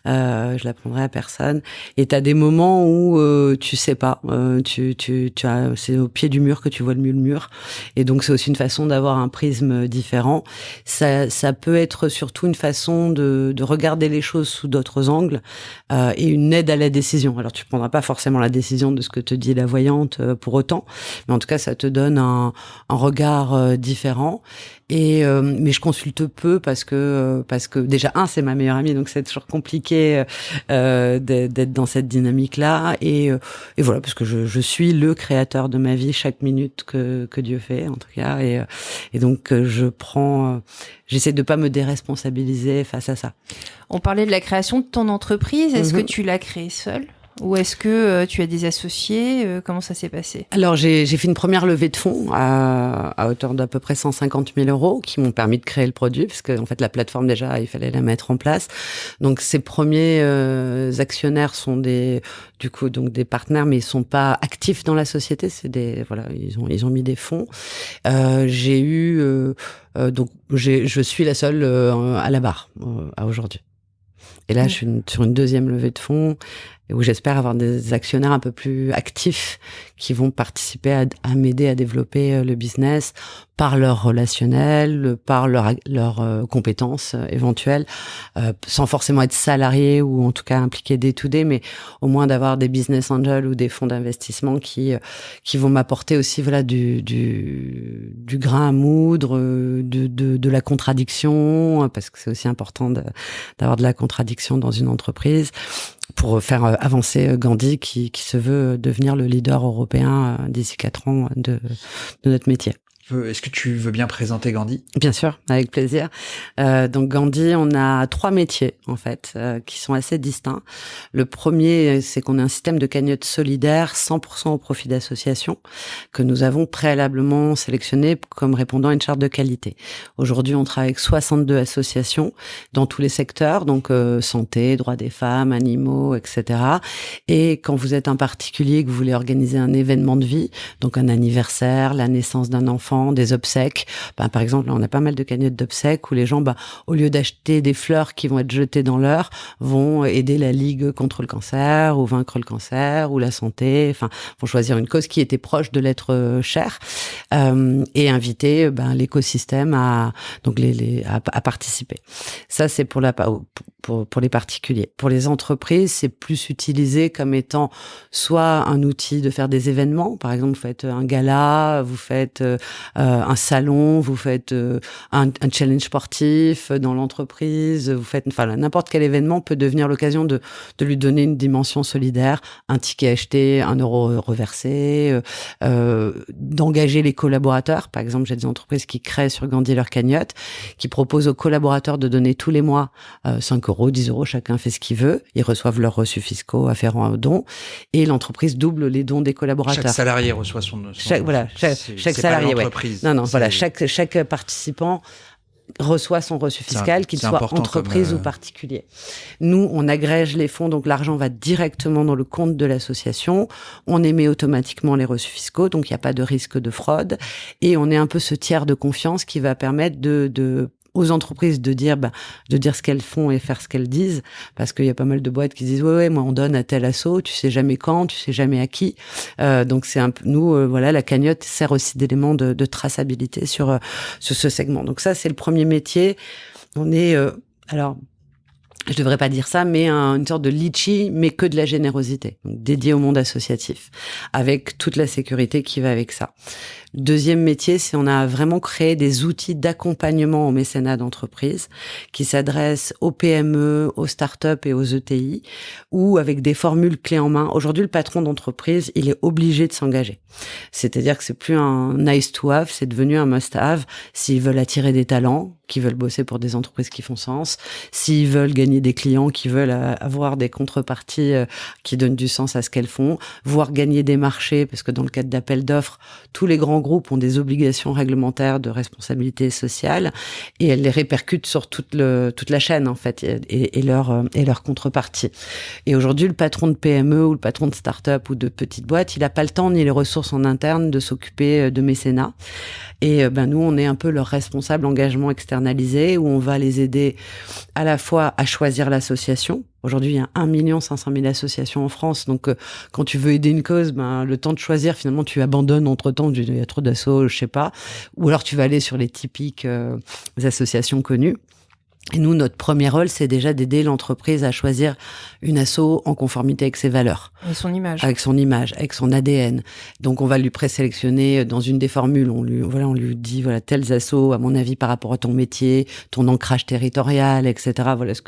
Je l'apprendrai à personne. Et t'as des moments où tu sais pas. C'est au pied du mur que tu vois le mieux le mur. Et donc c'est aussi une façon d'avoir un prisme différent. Ça peut être surtout une façon de regarder les choses sous d'autres angles et une aide à la décision. Alors tu prendras pas forcément la décision de ce que te dit la voyante pour autant, mais en tout cas ça te donne un regard différent. Et mais je consulte peu parce que déjà c'est ma meilleure amie, donc c'est toujours compliqué d'être dans cette dynamique là, et voilà, parce que je suis le créateur de ma vie chaque minute que Dieu fait, en tout cas, et donc j'essaie de pas me déresponsabiliser face à ça. On parlait de la création de ton entreprise. Est-ce que tu l'as créée seule ? Ou est-ce que tu as des associés? Comment ça s'est passé? Alors, j'ai fait une première levée de fonds à hauteur d'à peu près 150 000 € qui m'ont permis de créer le produit, parce que en fait, la plateforme, déjà, il fallait la mettre en place. Donc, ces premiers actionnaires sont des partenaires, mais ils sont pas actifs dans la société. Ils ont mis des fonds. Je suis la seule à la barre à aujourd'hui. Et là, je suis sur une deuxième levée de fonds où j'espère avoir des actionnaires un peu plus actifs qui vont participer à m'aider à développer le business par leur relationnel, par leur compétences éventuelles, sans forcément être salarié ou en tout cas impliqué day-to-day, mais au moins d'avoir des business angels ou des fonds d'investissement qui vont m'apporter aussi du grain à moudre, de la contradiction, parce que c'est aussi important d'avoir de la contradiction dans une entreprise, pour faire avancer Gandhi qui se veut devenir le leader européen d'ici 4 ans de notre métier. Est-ce que tu veux bien présenter Gandhi? Bien sûr, avec plaisir. Donc Gandhi, on a 3 métiers en fait qui sont assez distincts. Le premier, c'est qu'on a un système de cagnotte solidaire 100% au profit d'associations que nous avons préalablement sélectionné comme répondant à une charte de qualité. Aujourd'hui, on travaille avec 62 associations dans tous les secteurs, donc santé, droits des femmes, animaux, etc. Et quand vous êtes un particulier, que vous voulez organiser un événement de vie, donc un anniversaire, la naissance d'un enfant, des obsèques. Par exemple, on a pas mal de cagnottes d'obsèques où les gens, au lieu d'acheter des fleurs qui vont être jetées dans l'heure, vont aider la Ligue contre le cancer ou vaincre le cancer ou la santé. Enfin, vont choisir une cause qui était proche de l'être cher et inviter l'écosystème à participer. Ça, c'est pour les particuliers. Pour les entreprises, c'est plus utilisé comme étant soit un outil de faire des événements. Par exemple, vous faites un gala, vous faites un salon, vous faites un challenge sportif dans l'entreprise, vous faites, n'importe quel événement peut devenir l'occasion de lui donner une dimension solidaire, un ticket acheté, 1 € reversé, d'engager les collaborateurs. Par exemple, j'ai des entreprises qui créent sur Gandhi leur cagnotte, qui proposent aux collaborateurs de donner tous les mois 5 €, 10 €, chacun fait ce qu'il veut. Ils reçoivent leurs reçus fiscaux afférents aux dons et l'entreprise double les dons des collaborateurs. Chaque salarié reçoit son chaque salarié, ouais. Non, voilà, chaque participant reçoit son reçu fiscal, qu'il soit entreprise ou particulier. Nous, on agrège les fonds, donc l'argent va directement dans le compte de l'association. On émet automatiquement les reçus fiscaux, donc il n'y a pas de risque de fraude. Et on est un peu ce tiers de confiance qui va permettre aux entreprises de dire ce qu'elles font et faire ce qu'elles disent, parce qu'il y a pas mal de boîtes qui disent ouais moi on donne à tel asso, tu sais jamais quand, tu sais jamais à qui, donc c'est un peu la cagnotte sert aussi d'élément de traçabilité sur ce segment. Donc ça c'est le premier métier. On est je devrais pas dire ça, mais une sorte de litchi, mais que de la générosité, donc dédié au monde associatif, avec toute la sécurité qui va avec ça. Deuxième métier, c'est on a vraiment créé des outils d'accompagnement au mécénat d'entreprise qui s'adressent aux PME, aux startups et aux ETI, ou avec des formules clés en main. Aujourd'hui, le patron d'entreprise, il est obligé de s'engager. C'est-à-dire que c'est plus un nice to have, c'est devenu un must have s'ils veulent attirer des talents, qui veulent bosser pour des entreprises qui font sens, s'ils veulent gagner des clients, qui veulent avoir des contreparties qui donnent du sens à ce qu'elles font, voire gagner des marchés, parce que dans le cadre d'appels d'offres, tous les grands groupes ont des obligations réglementaires de responsabilité sociale et elles les répercutent sur toute la chaîne en fait et leur contrepartie. Et aujourd'hui, le patron de PME ou le patron de start-up ou de petite boîte, il n'a pas le temps ni les ressources en interne de s'occuper de mécénat. Et nous, on est un peu leur responsable engagement externalisé où on va les aider à la fois à choisir l'association. Aujourd'hui, il y a 1 500 000 associations en France. Donc, quand tu veux aider une cause, le temps de choisir, finalement, tu abandonnes entre-temps. Il y a trop d'assauts, je sais pas. Ou alors, tu vas aller sur les typiques associations connues. Et nous, notre premier rôle, c'est déjà d'aider l'entreprise à choisir une asso en conformité avec ses valeurs. Et son image. Avec son image, avec son ADN. Donc, on va lui présélectionner dans une des formules. On lui dit, tels assos, à mon avis, par rapport à ton métier, ton ancrage territorial, etc. Voilà ce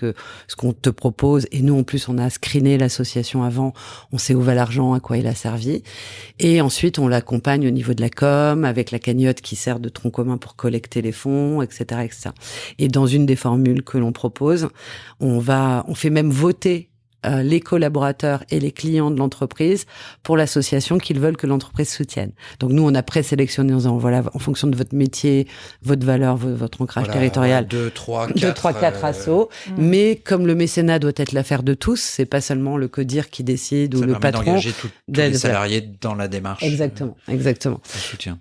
qu'on te propose. Et nous, en plus, on a screené l'association avant. On sait où va l'argent, à quoi il a servi. Et ensuite, on l'accompagne au niveau de la com, avec la cagnotte qui sert de tronc commun pour collecter les fonds, etc., etc. Et dans une des formules que l'on propose, on fait même voter les collaborateurs et les clients de l'entreprise pour l'association qu'ils veulent que l'entreprise soutienne. Donc nous, on a présélectionné en disant, voilà, en fonction de votre métier, votre valeur, votre ancrage territorial. 2, 3, 4 assos. Mais comme le mécénat doit être l'affaire de tous, c'est pas seulement le codir qui décide ou le patron. Ça permet d'engager tous les salariés dans la démarche. Exactement. Ça soutient.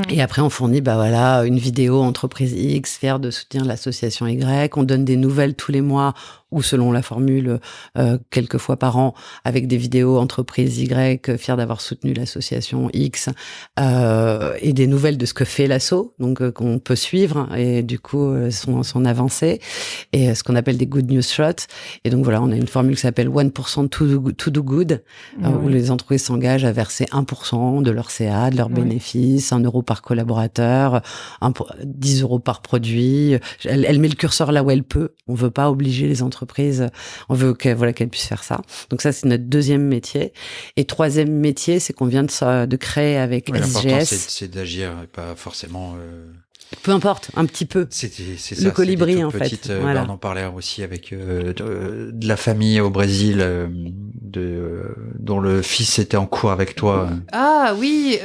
Et après, on fournit, une vidéo entreprise X, fière de soutenir l'association Y. On donne des nouvelles tous les mois ou selon la formule, quelques fois par an, avec des vidéos entreprise Y, fière d'avoir soutenu l'association X, et des nouvelles de ce que fait l'asso, donc qu'on peut suivre, et du coup, son avancée, et ce qu'on appelle des good news shots. Et donc voilà, on a une formule qui s'appelle 1% to do good, où les entreprises s'engagent à verser 1% de leur CA, de leurs bénéfices, 1 euro par collaborateur, 10 euros par produit. Elle met le curseur là où elle peut. On veut pas obliger les entreprises. On veut qu'elle puisse faire ça. Donc ça, c'est notre deuxième métier. Et troisième métier, c'est qu'on vient de créer avec SGS. L'important, c'est d'agir, et pas forcément... Peu importe, un petit peu. C'est ça. Le colibri, en fait. On en parlait aussi avec de la famille au Brésil, dont le fils était en cours avec toi. Ah oui,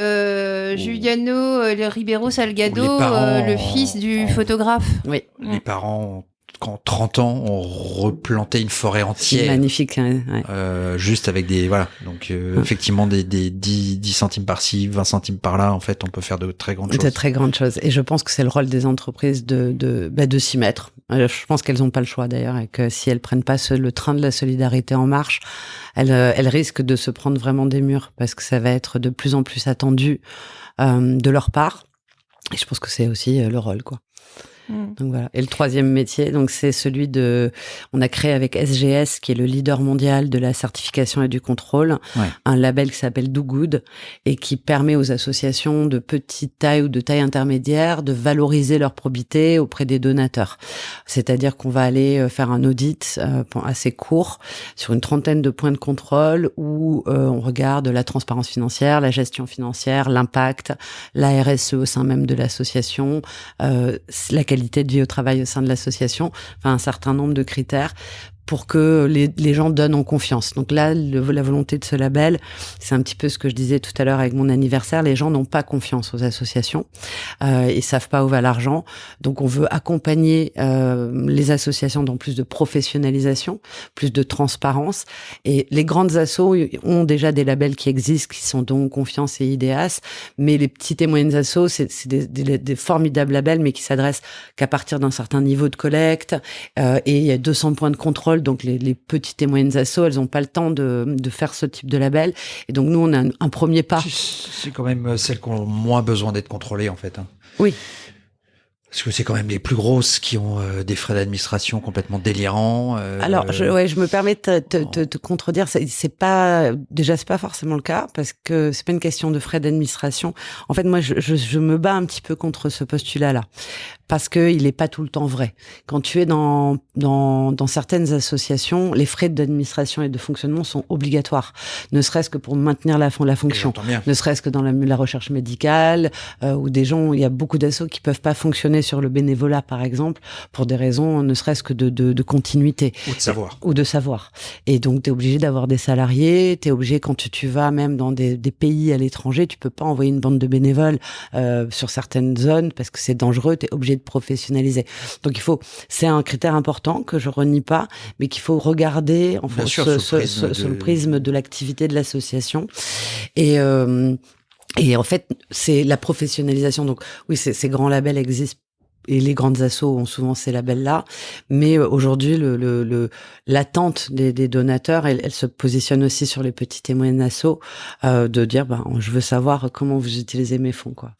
Juliano Ribeiro Salgado, le fils du photographe. Oui. Les parents, quand 30 ans, ont replanté une forêt entière. C'est magnifique. Ouais. Juste avec des... Voilà. Donc, effectivement, des 10 centimes par-ci, 20 centimes par-là, en fait, on peut faire de très grandes choses. De très grandes choses. Et je pense que c'est le rôle des entreprises de s'y mettre. Je pense qu'elles n'ont pas le choix, d'ailleurs, et que si elles prennent pas le train de la solidarité en marche, elles risquent de se prendre vraiment des murs, parce que ça va être de plus en plus attendu de leur part. Et je pense que c'est aussi le rôle, quoi. Donc voilà. Et le troisième métier, donc c'est celui on a créé avec SGS, qui est le leader mondial de la certification et du contrôle, un label qui s'appelle Do Good et qui permet aux associations de petite taille ou de taille intermédiaire de valoriser leur probité auprès des donateurs. C'est-à-dire qu'on va aller faire un audit assez court sur une 30aine de points de contrôle où on regarde la transparence financière, la gestion financière, l'impact, la RSE au sein même de l'association, la qualité de vie au travail au sein de l'association, enfin un certain nombre de critères pour que les gens donnent en confiance. Donc là, la volonté de ce label, c'est un petit peu ce que je disais tout à l'heure avec mon anniversaire, les gens n'ont pas confiance aux associations, ils savent pas où va l'argent, donc on veut accompagner les associations dans plus de professionnalisation, plus de transparence, et les grandes assos ont déjà des labels qui existent, qui sont Don Confiance et IDEAS, mais les petites et moyennes assos, c'est des formidables labels, mais qui s'adressent qu'à partir d'un certain niveau de collecte, et il y a 200 points de contrôle. Donc les petites et moyennes assos, elles n'ont pas le temps de faire ce type de label. Et donc nous, on a un premier pas. C'est quand même celles qui ont moins besoin d'être contrôlées, en fait. Oui. Parce que c'est quand même les plus grosses qui ont des frais d'administration complètement délirants. Alors, je me permets de te contredire. C'est pas forcément le cas, parce que c'est pas une question de frais d'administration. En fait, moi, je me bats un petit peu contre ce postulat-là, parce que il est pas tout le temps vrai. Quand tu es dans certaines associations, les frais d'administration et de fonctionnement sont obligatoires, ne serait-ce que pour maintenir la fonction, ne serait-ce que dans la recherche médicale, où des gens, il y a beaucoup d'assos qui peuvent pas fonctionner sur le bénévolat, par exemple, pour des raisons ne serait-ce que de continuité. Ou de savoir. Et donc, tu es obligé d'avoir des salariés, tu es obligé, quand tu vas même dans des pays à l'étranger, tu peux pas envoyer une bande de bénévoles sur certaines zones, parce que c'est dangereux, tu es obligé de professionnaliser. Donc, c'est un critère important que je renie pas, mais qu'il faut regarder sur le prisme de l'activité de l'association. Et en fait, c'est la professionnalisation. Donc, oui, ces grands labels existent. Et les grandes assos ont souvent ces labels-là, mais aujourd'hui, l'attente des donateurs, elle se positionne aussi sur les petites et moyennes assos, de dire, je veux savoir comment vous utilisez mes fonds, quoi.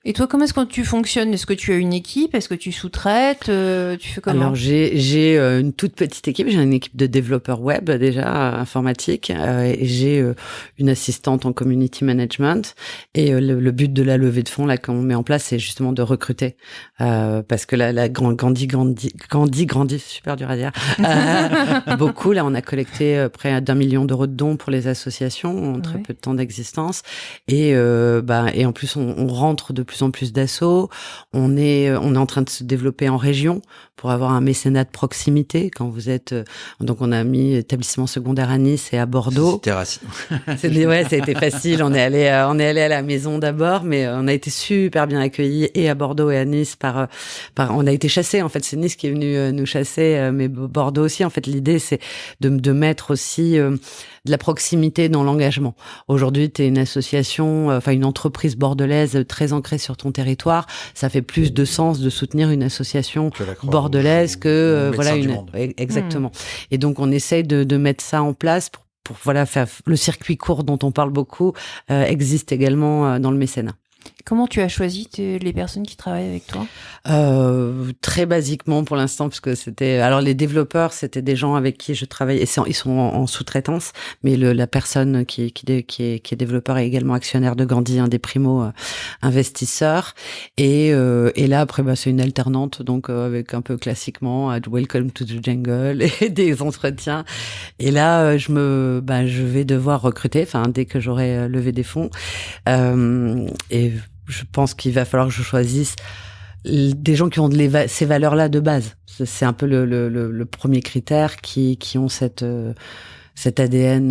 Et toi, comment est-ce que tu fonctionnes? Est-ce que tu as une équipe? Est-ce que tu sous-traites? Tu fais comment? Alors, j'ai une toute petite équipe. J'ai une équipe de développeurs web, déjà, informatique. Et j'ai une assistante en community management. Et le but de la levée de fonds, là, qu'on met en place, c'est justement de recruter. Parce que la Gandhi, c'est super dur à dire. Beaucoup, là, on a collecté près d'1 million d'euros de dons pour les associations en très peu de temps d'existence. Et en plus, on rentre de plus en plus d'assos. On est en train de se développer en région pour avoir un mécénat de proximité. Quand vous êtes, donc on a mis établissement secondaire à Nice et à Bordeaux. C'était racine. Ouais, ça a été facile. On est allé à la maison d'abord, mais on a été super bien accueillis et à Bordeaux et à Nice on a été chassés. En fait, c'est Nice qui est venu nous chasser, mais Bordeaux aussi. En fait, l'idée, c'est de mettre aussi de la proximité dans l'engagement. Aujourd'hui, tu es une association, une entreprise bordelaise très ancrée sur ton territoire. Ça fait plus de sens de soutenir une association bordelaise que exactement. Et donc, on essaye de mettre ça en place pour faire le circuit court dont on parle beaucoup existe également dans le mécénat. Comment tu as choisi les personnes qui travaillent avec toi ? Très basiquement pour l'instant, parce que alors les développeurs, c'était des gens avec qui je travaille, et ils sont en sous-traitance, mais la personne qui est développeur est également actionnaire de Gandhi, un des primo investisseurs, et là après c'est une alternante, donc avec un peu classiquement Welcome to the Jungle et des entretiens, et là je vais devoir recruter, dès que j'aurai levé des fonds, et je pense qu'il va falloir que je choisisse des gens qui ont ces valeurs-là de base. C'est un peu le premier critère, qui ont cet ADN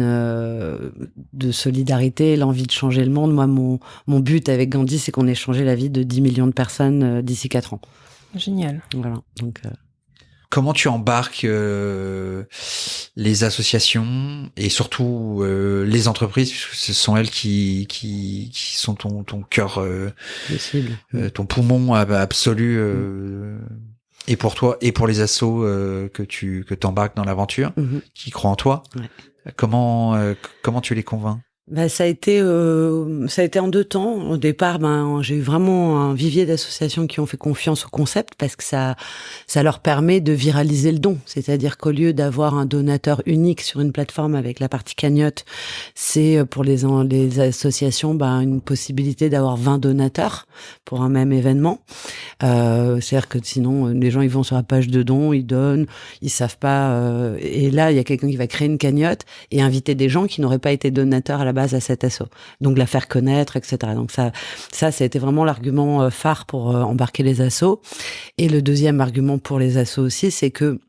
de solidarité, l'envie de changer le monde. Moi, mon but avec Gandhi, c'est qu'on ait changé la vie de 10 millions de personnes d'ici 4 ans. Génial. Voilà. Donc, comment tu embarques les associations et surtout les entreprises, puisque ce sont elles qui sont ton cœur, ton poumon absolu, et pour toi et pour les assos que t'embarques dans l'aventure, qui croient en toi. Ouais. Comment tu les convaincs? Ça a été en 2 temps. Au départ, j'ai eu vraiment un vivier d'associations qui ont fait confiance au concept, parce que ça leur permet de viraliser le don. C'est-à-dire qu'au lieu d'avoir un donateur unique sur une plateforme avec la partie cagnotte, c'est pour les associations une possibilité d'avoir 20 donateurs pour un même événement. C'est-à-dire que sinon, les gens ils vont sur la page de dons, ils donnent, ils savent pas. Et là, il y a quelqu'un qui va créer une cagnotte et inviter des gens qui n'auraient pas été donateurs à la base à cet asso, donc la faire connaître, etc. Donc ça a été vraiment l'argument phare pour embarquer les assos. Et le deuxième argument pour les assos aussi, c'est que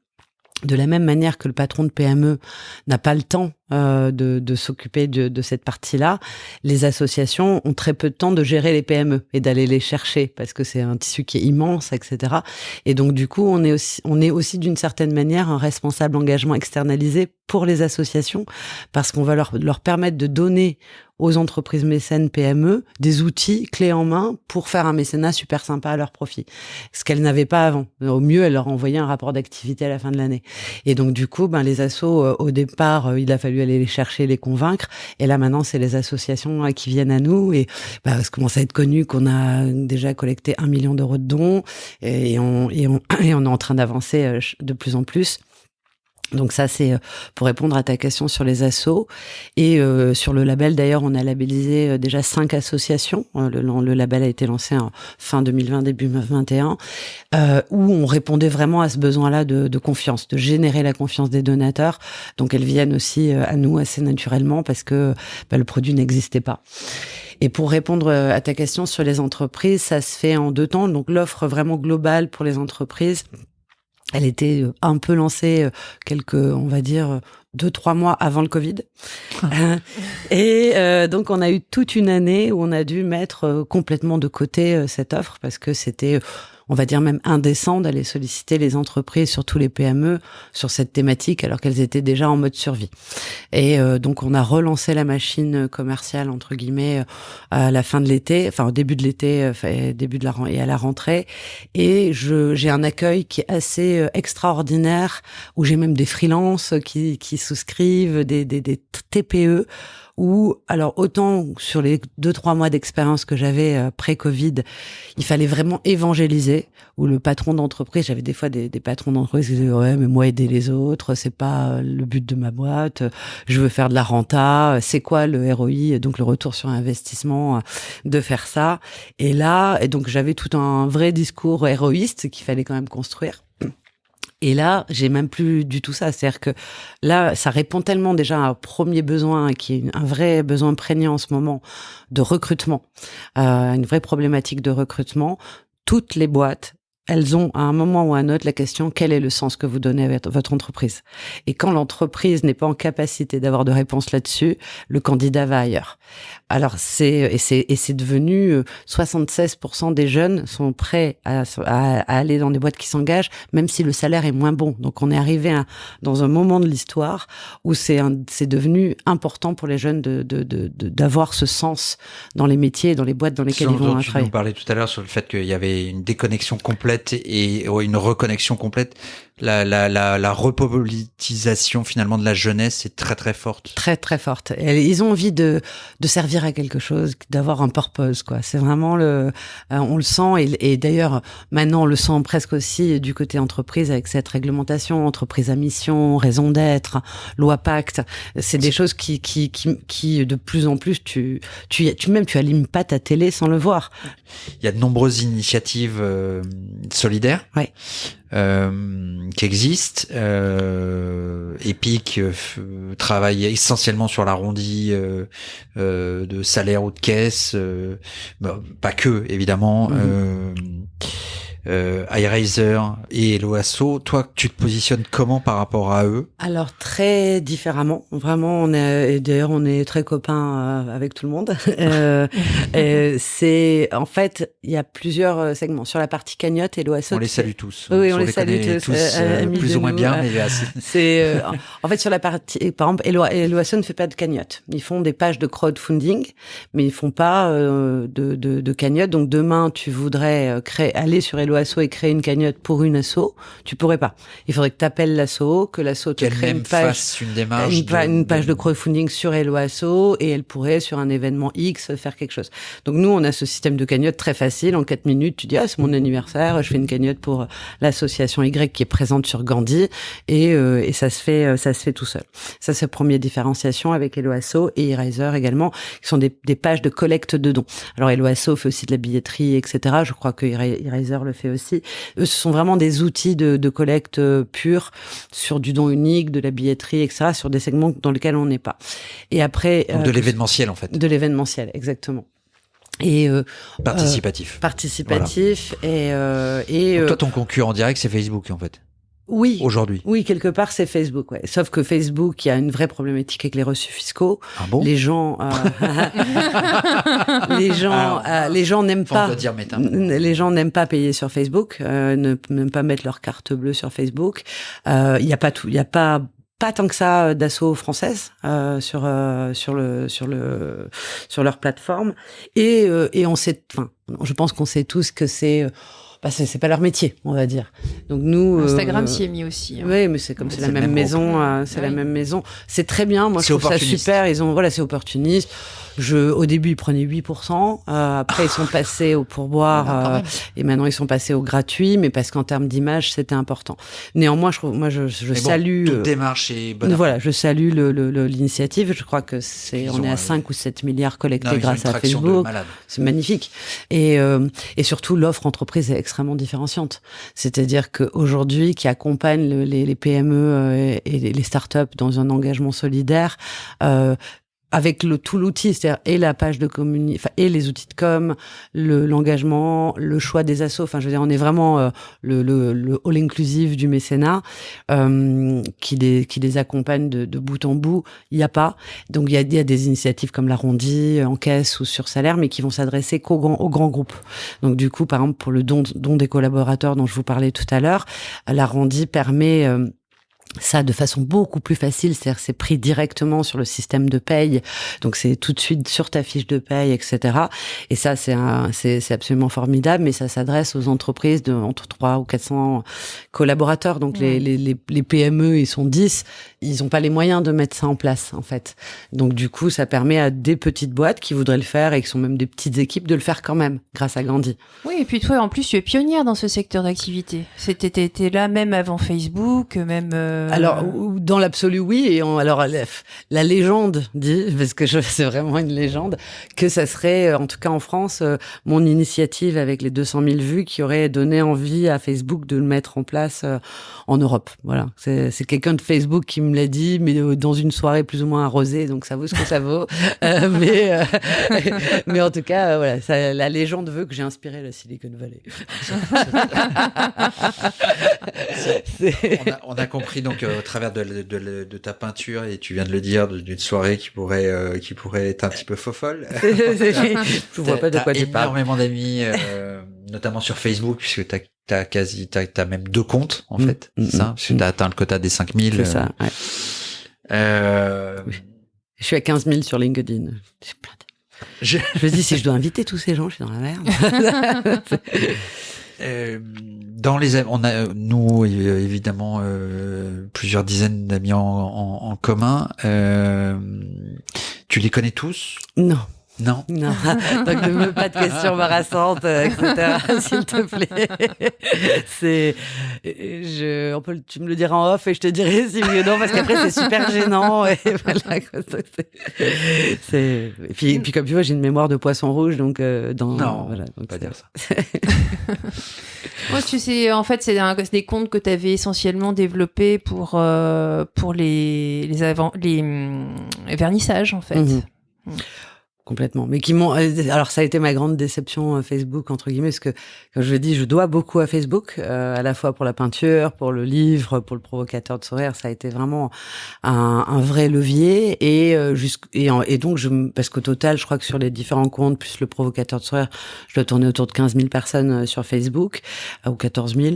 de la même manière que le patron de PME n'a pas le temps de s'occuper de cette partie-là, les associations ont très peu de temps de gérer les PME et d'aller les chercher, parce que c'est un tissu qui est immense, etc. Et donc du coup, on est aussi d'une certaine manière un responsable engagement externalisé pour les associations, parce qu'on va leur permettre de donner aux entreprises mécènes PME des outils clés en main pour faire un mécénat super sympa à leur profit. Ce qu'elles n'avaient pas avant. Au mieux, elles leur envoyaient un rapport d'activité à la fin de l'année. Et donc, du coup, les assos, au départ, il a fallu aller les chercher, les convaincre. Et là, maintenant, c'est les associations qui viennent à nous. Et ça commence à être connu qu'on a déjà collecté 1 million d'euros de dons. Et on est en train d'avancer de plus en plus. Donc ça, c'est pour répondre à ta question sur les assos. Et sur le label, d'ailleurs, on a labellisé déjà 5 associations. Le label a été lancé en fin 2020, début 2021, où on répondait vraiment à ce besoin-là de confiance, de générer la confiance des donateurs. Donc elles viennent aussi à nous assez naturellement, parce que le produit n'existait pas. Et pour répondre à ta question sur les entreprises, ça se fait en 2 temps. Donc l'offre vraiment globale pour les entreprises, elle était un peu lancée on va dire, 2-3 mois avant le Covid. Et donc, on a eu toute une année où on a dû mettre complètement de côté cette offre, parce que c'était, on va dire même indécent d'aller solliciter les entreprises, surtout les PME, sur cette thématique, alors qu'elles étaient déjà en mode survie. Et donc, on a relancé la machine commerciale, entre guillemets, à la fin de l'été, au début de l'été, et à la rentrée. Et j'ai un accueil qui est assez extraordinaire, où j'ai même des freelances qui souscrivent, des TPE, où, alors, autant sur les 2-3 mois d'expérience que j'avais pré-Covid, il fallait vraiment évangéliser, où le patron d'entreprise, j'avais des fois des patrons d'entreprise qui disaient « Ouais, mais moi, aider les autres, c'est pas le but de ma boîte, je veux faire de la renta, c'est quoi le ROI, donc le retour sur investissement, de faire ça ?» Et donc, j'avais tout un vrai discours héroïste qu'il fallait quand même construire. Et là, j'ai même plus du tout ça. C'est-à-dire que là, ça répond tellement déjà à un premier besoin, qui est un vrai besoin prégnant en ce moment, de recrutement, une vraie problématique de recrutement. Toutes les boîtes, elles ont à un moment ou à un autre la question: quel est le sens que vous donnez à votre entreprise? Et quand l'entreprise n'est pas en capacité d'avoir de réponse là-dessus, le candidat va ailleurs. Alors c'est devenu 76% des jeunes sont prêts à aller dans des boîtes qui s'engagent, même si le salaire est moins bon. Donc on est arrivé dans un moment de l'histoire où c'est devenu important pour les jeunes d'avoir ce sens dans les métiers et dans les boîtes dans lesquelles ils vont travailler. Tu nous parlais tout à l'heure sur le fait qu'il y avait une déconnexion complète et une reconnexion complète. La repolitisation finalement de la jeunesse est très très forte. Très très forte. Et ils ont envie de servir à quelque chose, d'avoir un purpose, quoi. C'est vraiment on le sent, et d'ailleurs maintenant on le sent presque aussi du côté entreprise avec cette réglementation, entreprise à mission, raison d'être, loi Pacte. C'est des choses qui de plus en plus tu allumes pas ta télé sans le voir. Il y a de nombreuses initiatives solidaires. Ouais. Qui existent. Epic travaille essentiellement sur l'arrondi de salaire ou de caisse, pas que évidemment. iRaiser et Helloasso, toi, tu te positionnes comment par rapport à eux? Alors très différemment, vraiment. Et d'ailleurs on est très copains avec tout le monde. C'est en fait il y a plusieurs segments sur la partie cagnotte. Helloasso, on les salue tous. Oui, on les salue tous. Plus ou moins bien, mais c'est en fait sur la partie, par exemple, Helloasso ne fait pas de cagnotte. Ils font des pages de crowdfunding, mais ils font pas de cagnotte. Donc demain, tu voudrais aller sur Helloasso et créer une cagnotte pour une asso, tu pourrais pas. Il faudrait que tu appelles l'asso, que l'asso te crée une page, une page de crowdfunding sur Helloasso, et elle pourrait sur un événement X faire quelque chose. Donc nous, on a ce système de cagnotte très facile. En 4 minutes, tu dis c'est mon anniversaire, je fais une cagnotte pour l'association Y qui est présente sur Gandhi, et ça se fait tout seul. Ça, c'est la première différenciation avec Helloasso et iRaiser également, qui sont des pages de collecte de dons. Alors Helloasso fait aussi de la billetterie, etc. Je crois que iRaiser le fait aussi. Eux, ce sont vraiment des outils de collecte pure sur du don unique, de la billetterie, etc., sur des segments dans lesquels on n'est pas. Et après, donc de l'événementiel en fait. De l'événementiel, exactement. Et participatif. Voilà. Et donc toi, ton concurrent direct, c'est Facebook en fait. Oui. Aujourd'hui. Oui, quelque part, c'est Facebook, ouais. Sauf que Facebook, il y a une vraie problématique avec les reçus fiscaux. Ah bon? Les gens n'aiment pas. Les gens n'aiment pas payer sur Facebook, n'aiment pas mettre leur carte bleue sur Facebook. Il y a pas tout, il y a pas tant que ça d'assos françaises sur leur plateforme. Et on sait, je pense qu'on sait tous que c'est pas leur métier, on va dire. Donc nous, Instagram s'y est mis aussi. Hein. Oui, mais c'est comme c'est la même maison, la même maison. C'est très bien. Moi, je trouve ça super. C'est opportuniste. Au début, ils prenaient 8%. Après, ils sont passés au pourboire, et maintenant ils sont passés au gratuit. Mais parce qu'en termes d'image, c'était important. Néanmoins, je salue. Toute démarche est bonne. Voilà, je salue l'initiative. Je crois que on est à 5 ou 7 milliards collectés grâce à Facebook. C'est magnifique. Et surtout, l'offre entreprise est extrêmement différenciante. C'est-à-dire qu'aujourd'hui, qui accompagne les PME et les startups dans un engagement solidaire, avec tout l'outil, c'est-à-dire et la page de et les outils de com, l'engagement, le choix des assos. Je veux dire, on est vraiment le all inclusive du mécénat qui les accompagne de bout en bout. Il y a pas. Donc il y a des initiatives comme l'Arrondi en caisse ou sur salaire, mais qui vont s'adresser qu'aux grands groupes. Donc du coup, par exemple, pour le don des collaborateurs dont je vous parlais tout à l'heure, l'Arrondi permet ça de façon beaucoup plus facile, c'est-à-dire c'est pris directement sur le système de paye, donc c'est tout de suite sur ta fiche de paye, etc. Et ça, c'est absolument formidable, mais ça s'adresse aux entreprises de entre 300 ou 400 collaborateurs, donc les PME, ils sont 10, ils ont pas les moyens de mettre ça en place, en fait. Donc du coup, ça permet à des petites boîtes qui voudraient le faire et qui sont même des petites équipes de le faire quand même, grâce à Gandhi. Oui, et puis toi, en plus, tu es pionnière dans ce secteur d'activité. T'étais là même avant Facebook, même Alors, dans l'absolu, oui. Et alors, la légende dit, parce que c'est vraiment une légende, que ça serait, en tout cas en France, mon initiative avec les 200 000 vues qui aurait donné envie à Facebook de le mettre en place en Europe. Voilà. C'est quelqu'un de Facebook qui me l'a dit, mais dans une soirée plus ou moins arrosée, donc ça vaut ce que ça vaut. Mais en tout cas, voilà, la légende veut que j'ai inspiré la Silicon Valley. On a compris donc au travers de ta peinture, et tu viens de le dire, d'une soirée qui pourrait être un petit peu fofolle. Je vois pas de quoi tu parles. Énormément d'amis, notamment sur Facebook, puisque t'as même 2 comptes en fait, c'est ça, parce que t'as atteint le quota des 5000. C'est ça. Ouais. Je suis à 15 000 sur LinkedIn. Je me dis, si je dois inviter tous ces gens, je suis dans la merde. On a, nous, évidemment, plusieurs dizaines d'amis en commun. Tu les connais tous? Non. Non. Donc ne me pose pas de questions embarrassantes, etc. S'il te plaît. Tu me le diras en off et je te dirai si oui ou non, parce qu'après c'est super gênant. Et voilà. Et puis comme tu vois, j'ai une mémoire de poisson rouge, donc non, voilà. Donc pas dire ça. Moi, tu sais, en fait, c'est des comptes que tu avais essentiellement développés pour les vernissages, en fait. Complètement. Mais qui m'ont, alors ça a été ma grande déception Facebook, entre guillemets, parce que, comme je le dis, je dois beaucoup à Facebook, à la fois pour la peinture, pour le livre, pour le provocateur de sourire. Ça a été vraiment un vrai levier. Et donc, parce qu'au total, je crois que sur les différents comptes, plus le provocateur de sourire, je dois tourner autour de 15 000 personnes sur Facebook, ou 14 000.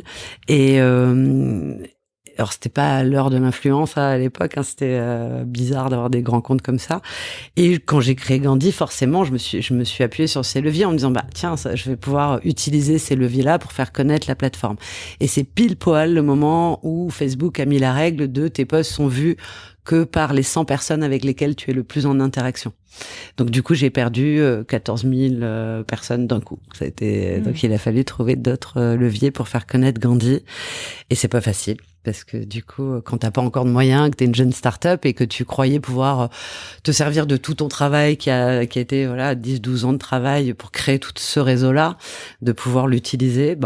Alors c'était pas l'heure de l'influence à l'époque, c'était bizarre d'avoir des grands comptes comme ça. Et quand j'ai créé Gandhi, forcément, je me suis appuyée sur ces leviers en me disant tiens, je vais pouvoir utiliser ces leviers-là pour faire connaître la plateforme. Et c'est pile poil le moment où Facebook a mis la règle de tes posts sont vus que par les 100 personnes avec lesquelles tu es le plus en interaction. Donc du coup, j'ai perdu 14 000 personnes d'un coup. Ça a été donc il a fallu trouver d'autres leviers pour faire connaître Gandhi, et c'est pas facile. Parce que du coup, quand t'as pas encore de moyens, que t'es une jeune start-up et que tu croyais pouvoir te servir de tout ton travail qui a été 10-12 ans de travail pour créer tout ce réseau-là, de pouvoir l'utiliser,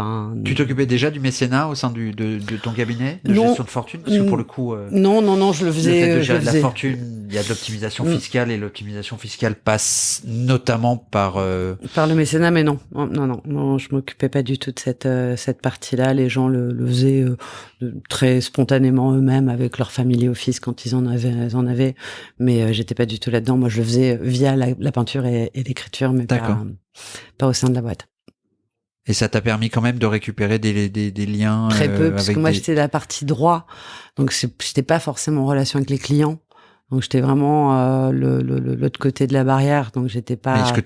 Tu t'occupais déjà du mécénat au sein de ton cabinet de gestion de fortune, parce que pour le coup non, je le faisais. Le fait de gérer de la fortune, il y a de l'optimisation fiscale, et l'optimisation fiscale passe notamment par le mécénat, mais non, je m'occupais pas du tout de cette partie-là. Les gens le faisaient très spontanément eux-mêmes avec leur family office quand ils en avaient, mais j'étais pas du tout là-dedans. Moi, je le faisais via la peinture et l'écriture, mais pas au sein de la boîte. Et ça t'a permis quand même de récupérer des liens très peu, parce que moi j'étais la partie droit, donc j'étais pas forcément en relation avec les clients. Donc j'étais vraiment l'autre côté de la barrière, donc j'étais pas. Mais est-ce que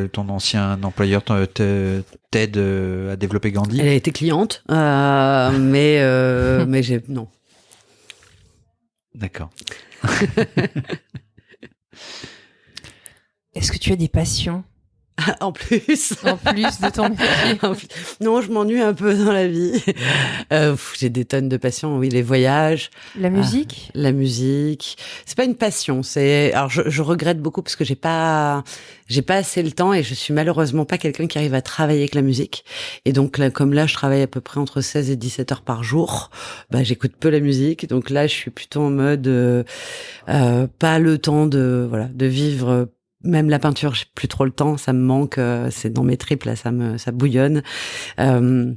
ton ancien employeur t'aide à développer Gandhi? Elle a été cliente, mais non. D'accord. Est-ce que tu as des passions? En plus de ton métier. Non, je m'ennuie un peu dans la vie. J'ai des tonnes de passions. Oui, les voyages. La musique. La musique. C'est pas une passion. Alors je regrette beaucoup parce que j'ai pas assez le temps, et je suis malheureusement pas quelqu'un qui arrive à travailler avec la musique. Et donc là, comme là, je travaille à peu près entre 16 et 17 heures par jour. J'écoute peu la musique. Donc là, je suis plutôt en mode pas le temps de vivre. Même la peinture, j'ai plus trop le temps, ça me manque, c'est dans mes tripes, là, ça bouillonne. Mais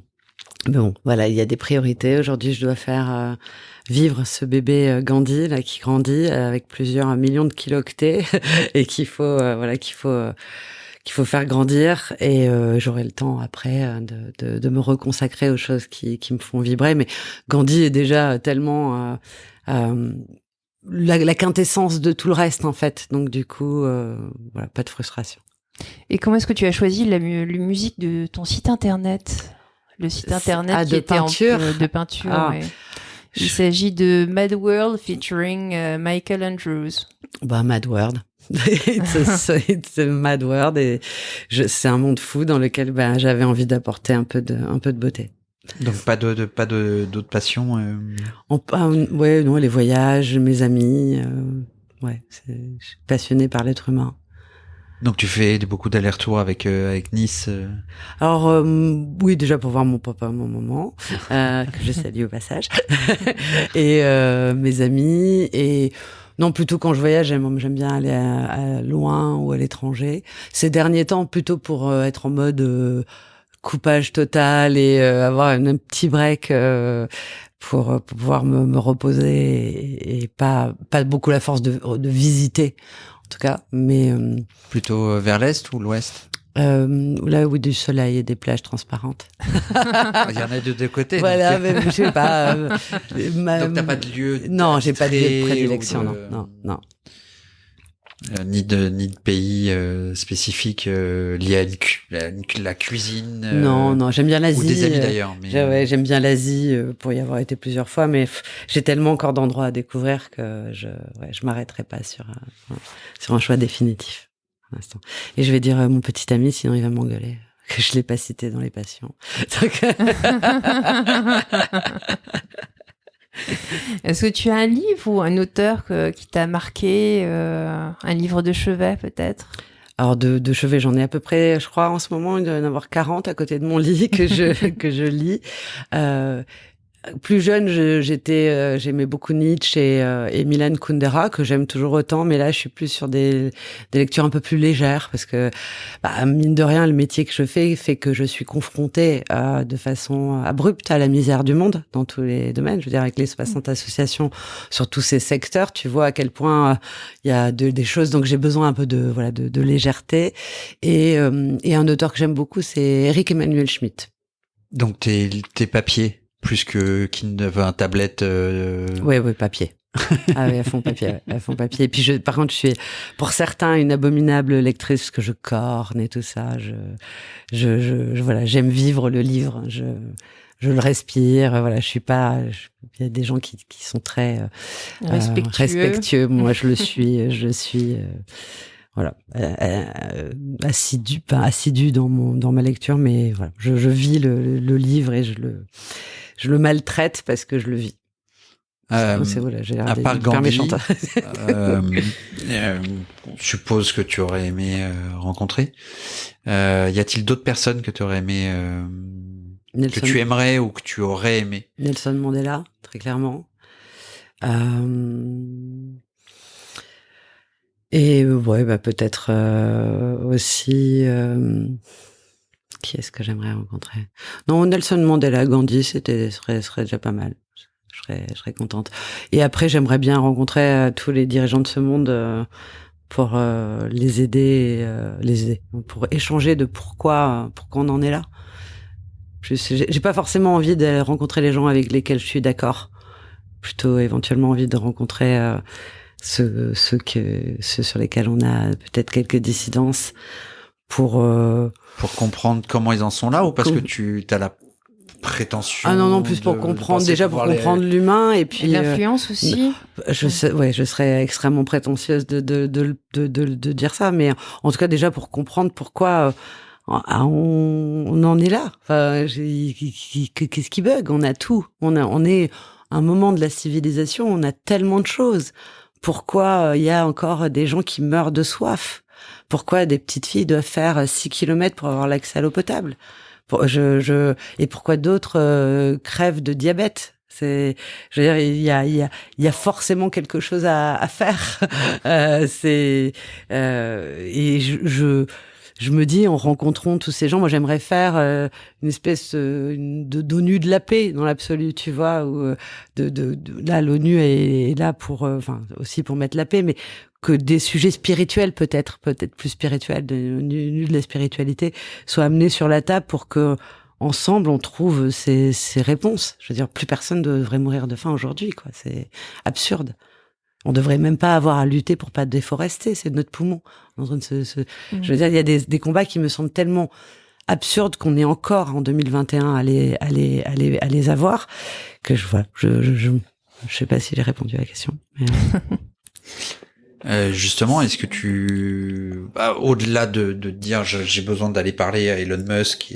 bon, voilà, il y a des priorités. Aujourd'hui, je dois faire vivre ce bébé Gandhi, là, qui grandit avec plusieurs millions de kilooctets et qu'il faut faire grandir, et j'aurai le temps après de me reconsacrer aux choses qui me font vibrer. Mais Gandhi est déjà tellement la quintessence de tout le reste, en fait. Donc du coup, pas de frustration. Et comment est-ce que tu as choisi la musique de ton site internet? Le site internet qui était de peinture. Ouais. Il s'agit de Mad World featuring Michael Andrews. Mad World. It's a mad world, et c'est un monde fou dans lequel j'avais envie d'apporter un peu de beauté. Donc pas d'autres passions. Ouais, non, les voyages, mes amis. Ouais, je suis passionnée par l'être humain. Donc tu fais beaucoup d'allers-retours avec Nice. Alors oui, déjà pour voir mon papa, mon maman, que je salue au passage, et mes amis. Et non, plutôt quand je voyage, j'aime bien aller à loin ou à l'étranger. Ces derniers temps, plutôt pour être en mode coupage total et avoir un petit break pour pouvoir me reposer et pas beaucoup la force de visiter en tout cas, mais plutôt vers l'est ou l'ouest? Là où du soleil et des plages transparentes. Il y en a de deux côtés. Voilà, donc. mais je sais pas. Donc t'as pas de lieu. Non, j'ai pas de lieu de prédilection. Non. Ni de pays spécifique lié à la cuisine. Non, j'aime bien l'Asie. Ou des amis d'ailleurs. Mais... J'aime bien l'Asie pour y avoir été plusieurs fois, mais j'ai tellement encore d'endroits à découvrir que je m'arrêterai pas sur un choix définitif. Et je vais dire mon petit ami, sinon il va m'engueuler que je l'ai pas cité dans les passions. Donc... Est-ce que tu as un livre ou un auteur qui t'a marqué, un livre de chevet peut-être? Alors de chevet, j'en ai à peu près, je crois en ce moment, il doit y en avoir 40 à côté de mon lit que je lis. Plus jeune, j'aimais beaucoup Nietzsche et Milan Kundera, que j'aime toujours autant, mais là, je suis plus sur des lectures un peu plus légères, parce que, mine de rien, le métier que je fais que je suis confrontée de façon abrupte à la misère du monde, dans tous les domaines. Je veux dire, avec les 60 associations sur tous ces secteurs, tu vois à quel point il y a des choses, donc j'ai besoin un peu de légèreté. Et un auteur que j'aime beaucoup, c'est Eric Emmanuel Schmitt. Donc tes papiers plus qu'une tablette. Oui, papier. Ah oui, à fond papier. Et puis par contre, je suis pour certains une abominable lectrice parce que je corne et tout ça. Voilà, j'aime vivre le livre. Je le respire. Voilà, je suis pas. Il y a des gens qui sont très respectueux. Moi, je le suis. Je suis. Voilà, assidu dans ma lecture, mais voilà, je vis le livre et je le maltraite parce que je le vis. J'ai l'air à part hyper méchante. Je suppose que tu aurais aimé rencontrer. Y a-t-il d'autres personnes que tu aurais aimé, que tu aimerais ou que tu aurais aimé? Nelson Mandela, très clairement. Et peut-être aussi qui est-ce que j'aimerais rencontrer? Non, Nelson Mandela, Gandhi, serait déjà pas mal. Je serais contente. Et après, j'aimerais bien rencontrer tous les dirigeants de ce monde pour les aider, pour échanger de pourquoi on en est là. J'ai pas forcément envie de rencontrer les gens avec lesquels je suis d'accord. Plutôt éventuellement envie de rencontrer ceux sur lesquels on a peut-être quelques dissidences pour comprendre comment ils en sont là, ou parce que tu as la prétention? Ah non, plus pour comprendre, déjà pour comprendre l'humain, et puis l'influence aussi. Je serais extrêmement prétentieuse de dire ça, mais en tout cas déjà pour comprendre pourquoi on en est là. Enfin, qu'est-ce qui bug? On a tout. On est un moment de la civilisation. On a tellement de choses. Pourquoi il y a encore des gens qui meurent de soif? Pourquoi des petites filles doivent faire 6 kilomètres pour avoir l'accès à l'eau potable? Et pourquoi d'autres crèvent de diabète? Je veux dire, il y a forcément quelque chose à faire. Et je me dis, en rencontrant tous ces gens, moi j'aimerais faire une espèce d'ONU de la paix dans l'absolu, tu vois, où là l'ONU est là pour, aussi pour mettre la paix, mais que des sujets spirituels peut-être plus spirituels, de la spiritualité, soient amenés sur la table pour que ensemble on trouve ces réponses. Je veux dire, plus personne ne devrait mourir de faim aujourd'hui, quoi. C'est absurde. On devrait même pas avoir à lutter pour pas déforester, c'est notre poumon. Je veux dire, il y a des combats qui me semblent tellement absurdes qu'on est encore en 2021 à les avoir, que je sais pas si j'ai répondu à la question. Mais... Justement, est-ce que au-delà de dire j'ai besoin d'aller parler à Elon Musk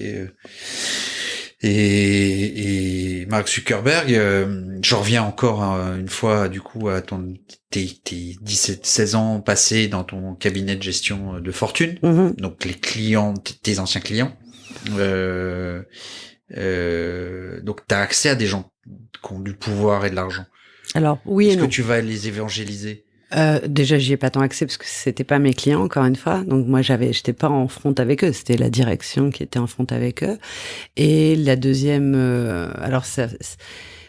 Et Mark Zuckerberg, je reviens encore une fois du coup à tes 17-16 ans passés dans ton cabinet de gestion de fortune, donc les clients, tes anciens clients. Donc t'as accès à des gens qui ont du pouvoir et de l'argent. Alors oui et non. Est-ce que tu vas les évangéliser? Déjà, j'y ai pas tant accès parce que c'était pas mes clients, encore une fois. Donc moi, j'étais pas en front avec eux. C'était la direction qui était en front avec eux. Et la deuxième, alors ça,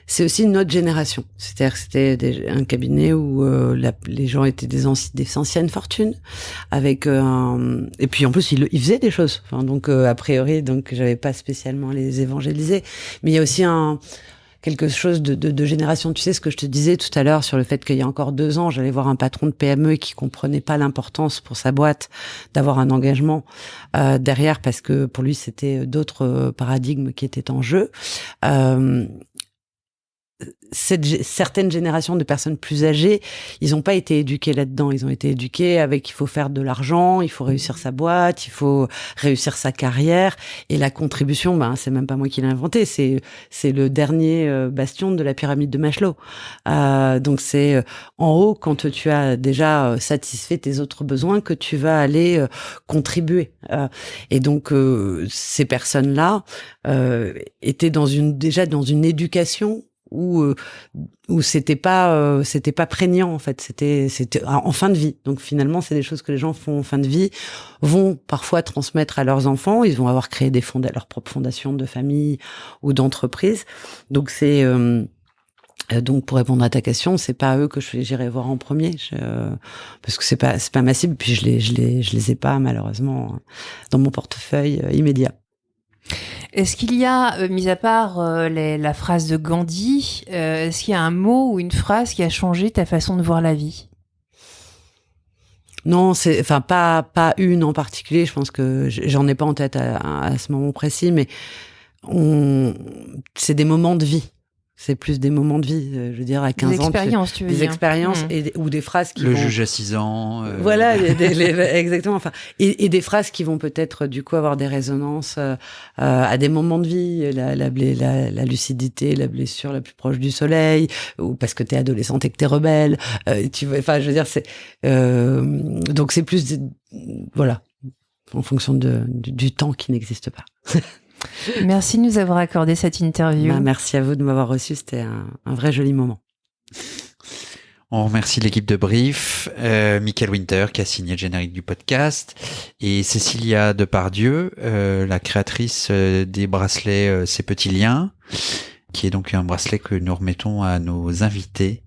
c'est aussi une autre génération. C'est-à-dire que c'était un cabinet où les gens étaient des anciennes fortunes, avec et puis en plus ils faisaient des choses. Enfin, donc a priori, donc j'avais pas spécialement les évangéliser. Mais il y a aussi quelque chose de génération. Tu sais ce que je te disais tout à l'heure sur le fait qu'il y a encore 2 ans, j'allais voir un patron de PME qui comprenait pas l'importance pour sa boîte d'avoir un engagement derrière, parce que pour lui c'était d'autres paradigmes qui étaient en jeu. Certaines générations de personnes plus âgées, ils n'ont pas été éduqués là-dedans. Ils ont été éduqués avec il faut faire de l'argent, il faut réussir sa boîte, il faut réussir sa carrière. Et la contribution, c'est même pas moi qui l'ai inventé, c'est le dernier bastion de la pyramide de Maslow. Donc c'est en haut, quand tu as déjà satisfait tes autres besoins, que tu vas aller contribuer. Et donc ces personnes-là étaient déjà dans une éducation où c'était pas prégnant, en fait, c'était en fin de vie. Donc finalement, c'est des choses que les gens font en fin de vie, vont parfois transmettre à leurs enfants. Ils vont avoir créé leur propre fondation de famille ou d'entreprise. Donc c'est donc pour répondre à ta question, c'est pas eux que j'irai voir en premier, parce que c'est pas ma cible. Puis je les ai pas malheureusement dans mon portefeuille immédiat. Est-ce qu'il y a, mis à part la phrase de Gandhi, est-ce qu'il y a un mot ou une phrase qui a changé ta façon de voir la vie? Non, pas une en particulier. Je pense que j'en ai pas en tête à ce moment précis, mais c'est des moments de vie. C'est plus des moments de vie, je veux dire, à 15 ans. Des expériences, tu veux dire. Des expériences ou des phrases qui Le juge à 6 ans. Voilà, exactement. Enfin, et des phrases qui vont peut-être, du coup, avoir des résonances à des moments de vie. La lucidité, la blessure la plus proche du soleil, ou parce que t'es adolescente et que t'es rebelle. Je veux dire, donc c'est plus, voilà, en fonction du temps qui n'existe pas. Merci de nous avoir accordé cette interview. Merci à vous de m'avoir reçu, c'était un vrai joli moment. On remercie l'équipe de Brief, Michael Winter qui a signé le générique du podcast, et Cécilia Depardieu, la créatrice des bracelets Ces Petits Liens, qui est donc un bracelet que nous remettons à nos invités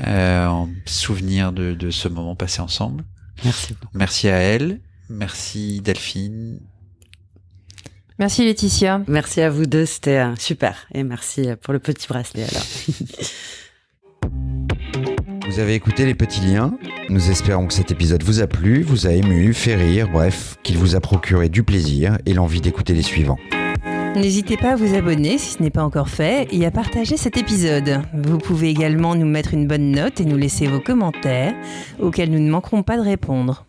en souvenir de ce moment passé ensemble. Merci beaucoup. Merci à elle, merci Delphine. Merci Laetitia. Merci à vous deux, c'était super. Et merci pour le petit bracelet alors. Vous avez écouté Les Petits Liens. Nous espérons que cet épisode vous a plu, vous a ému, fait rire, bref, qu'il vous a procuré du plaisir et l'envie d'écouter les suivants. N'hésitez pas à vous abonner si ce n'est pas encore fait et à partager cet épisode. Vous pouvez également nous mettre une bonne note et nous laisser vos commentaires auxquels nous ne manquerons pas de répondre.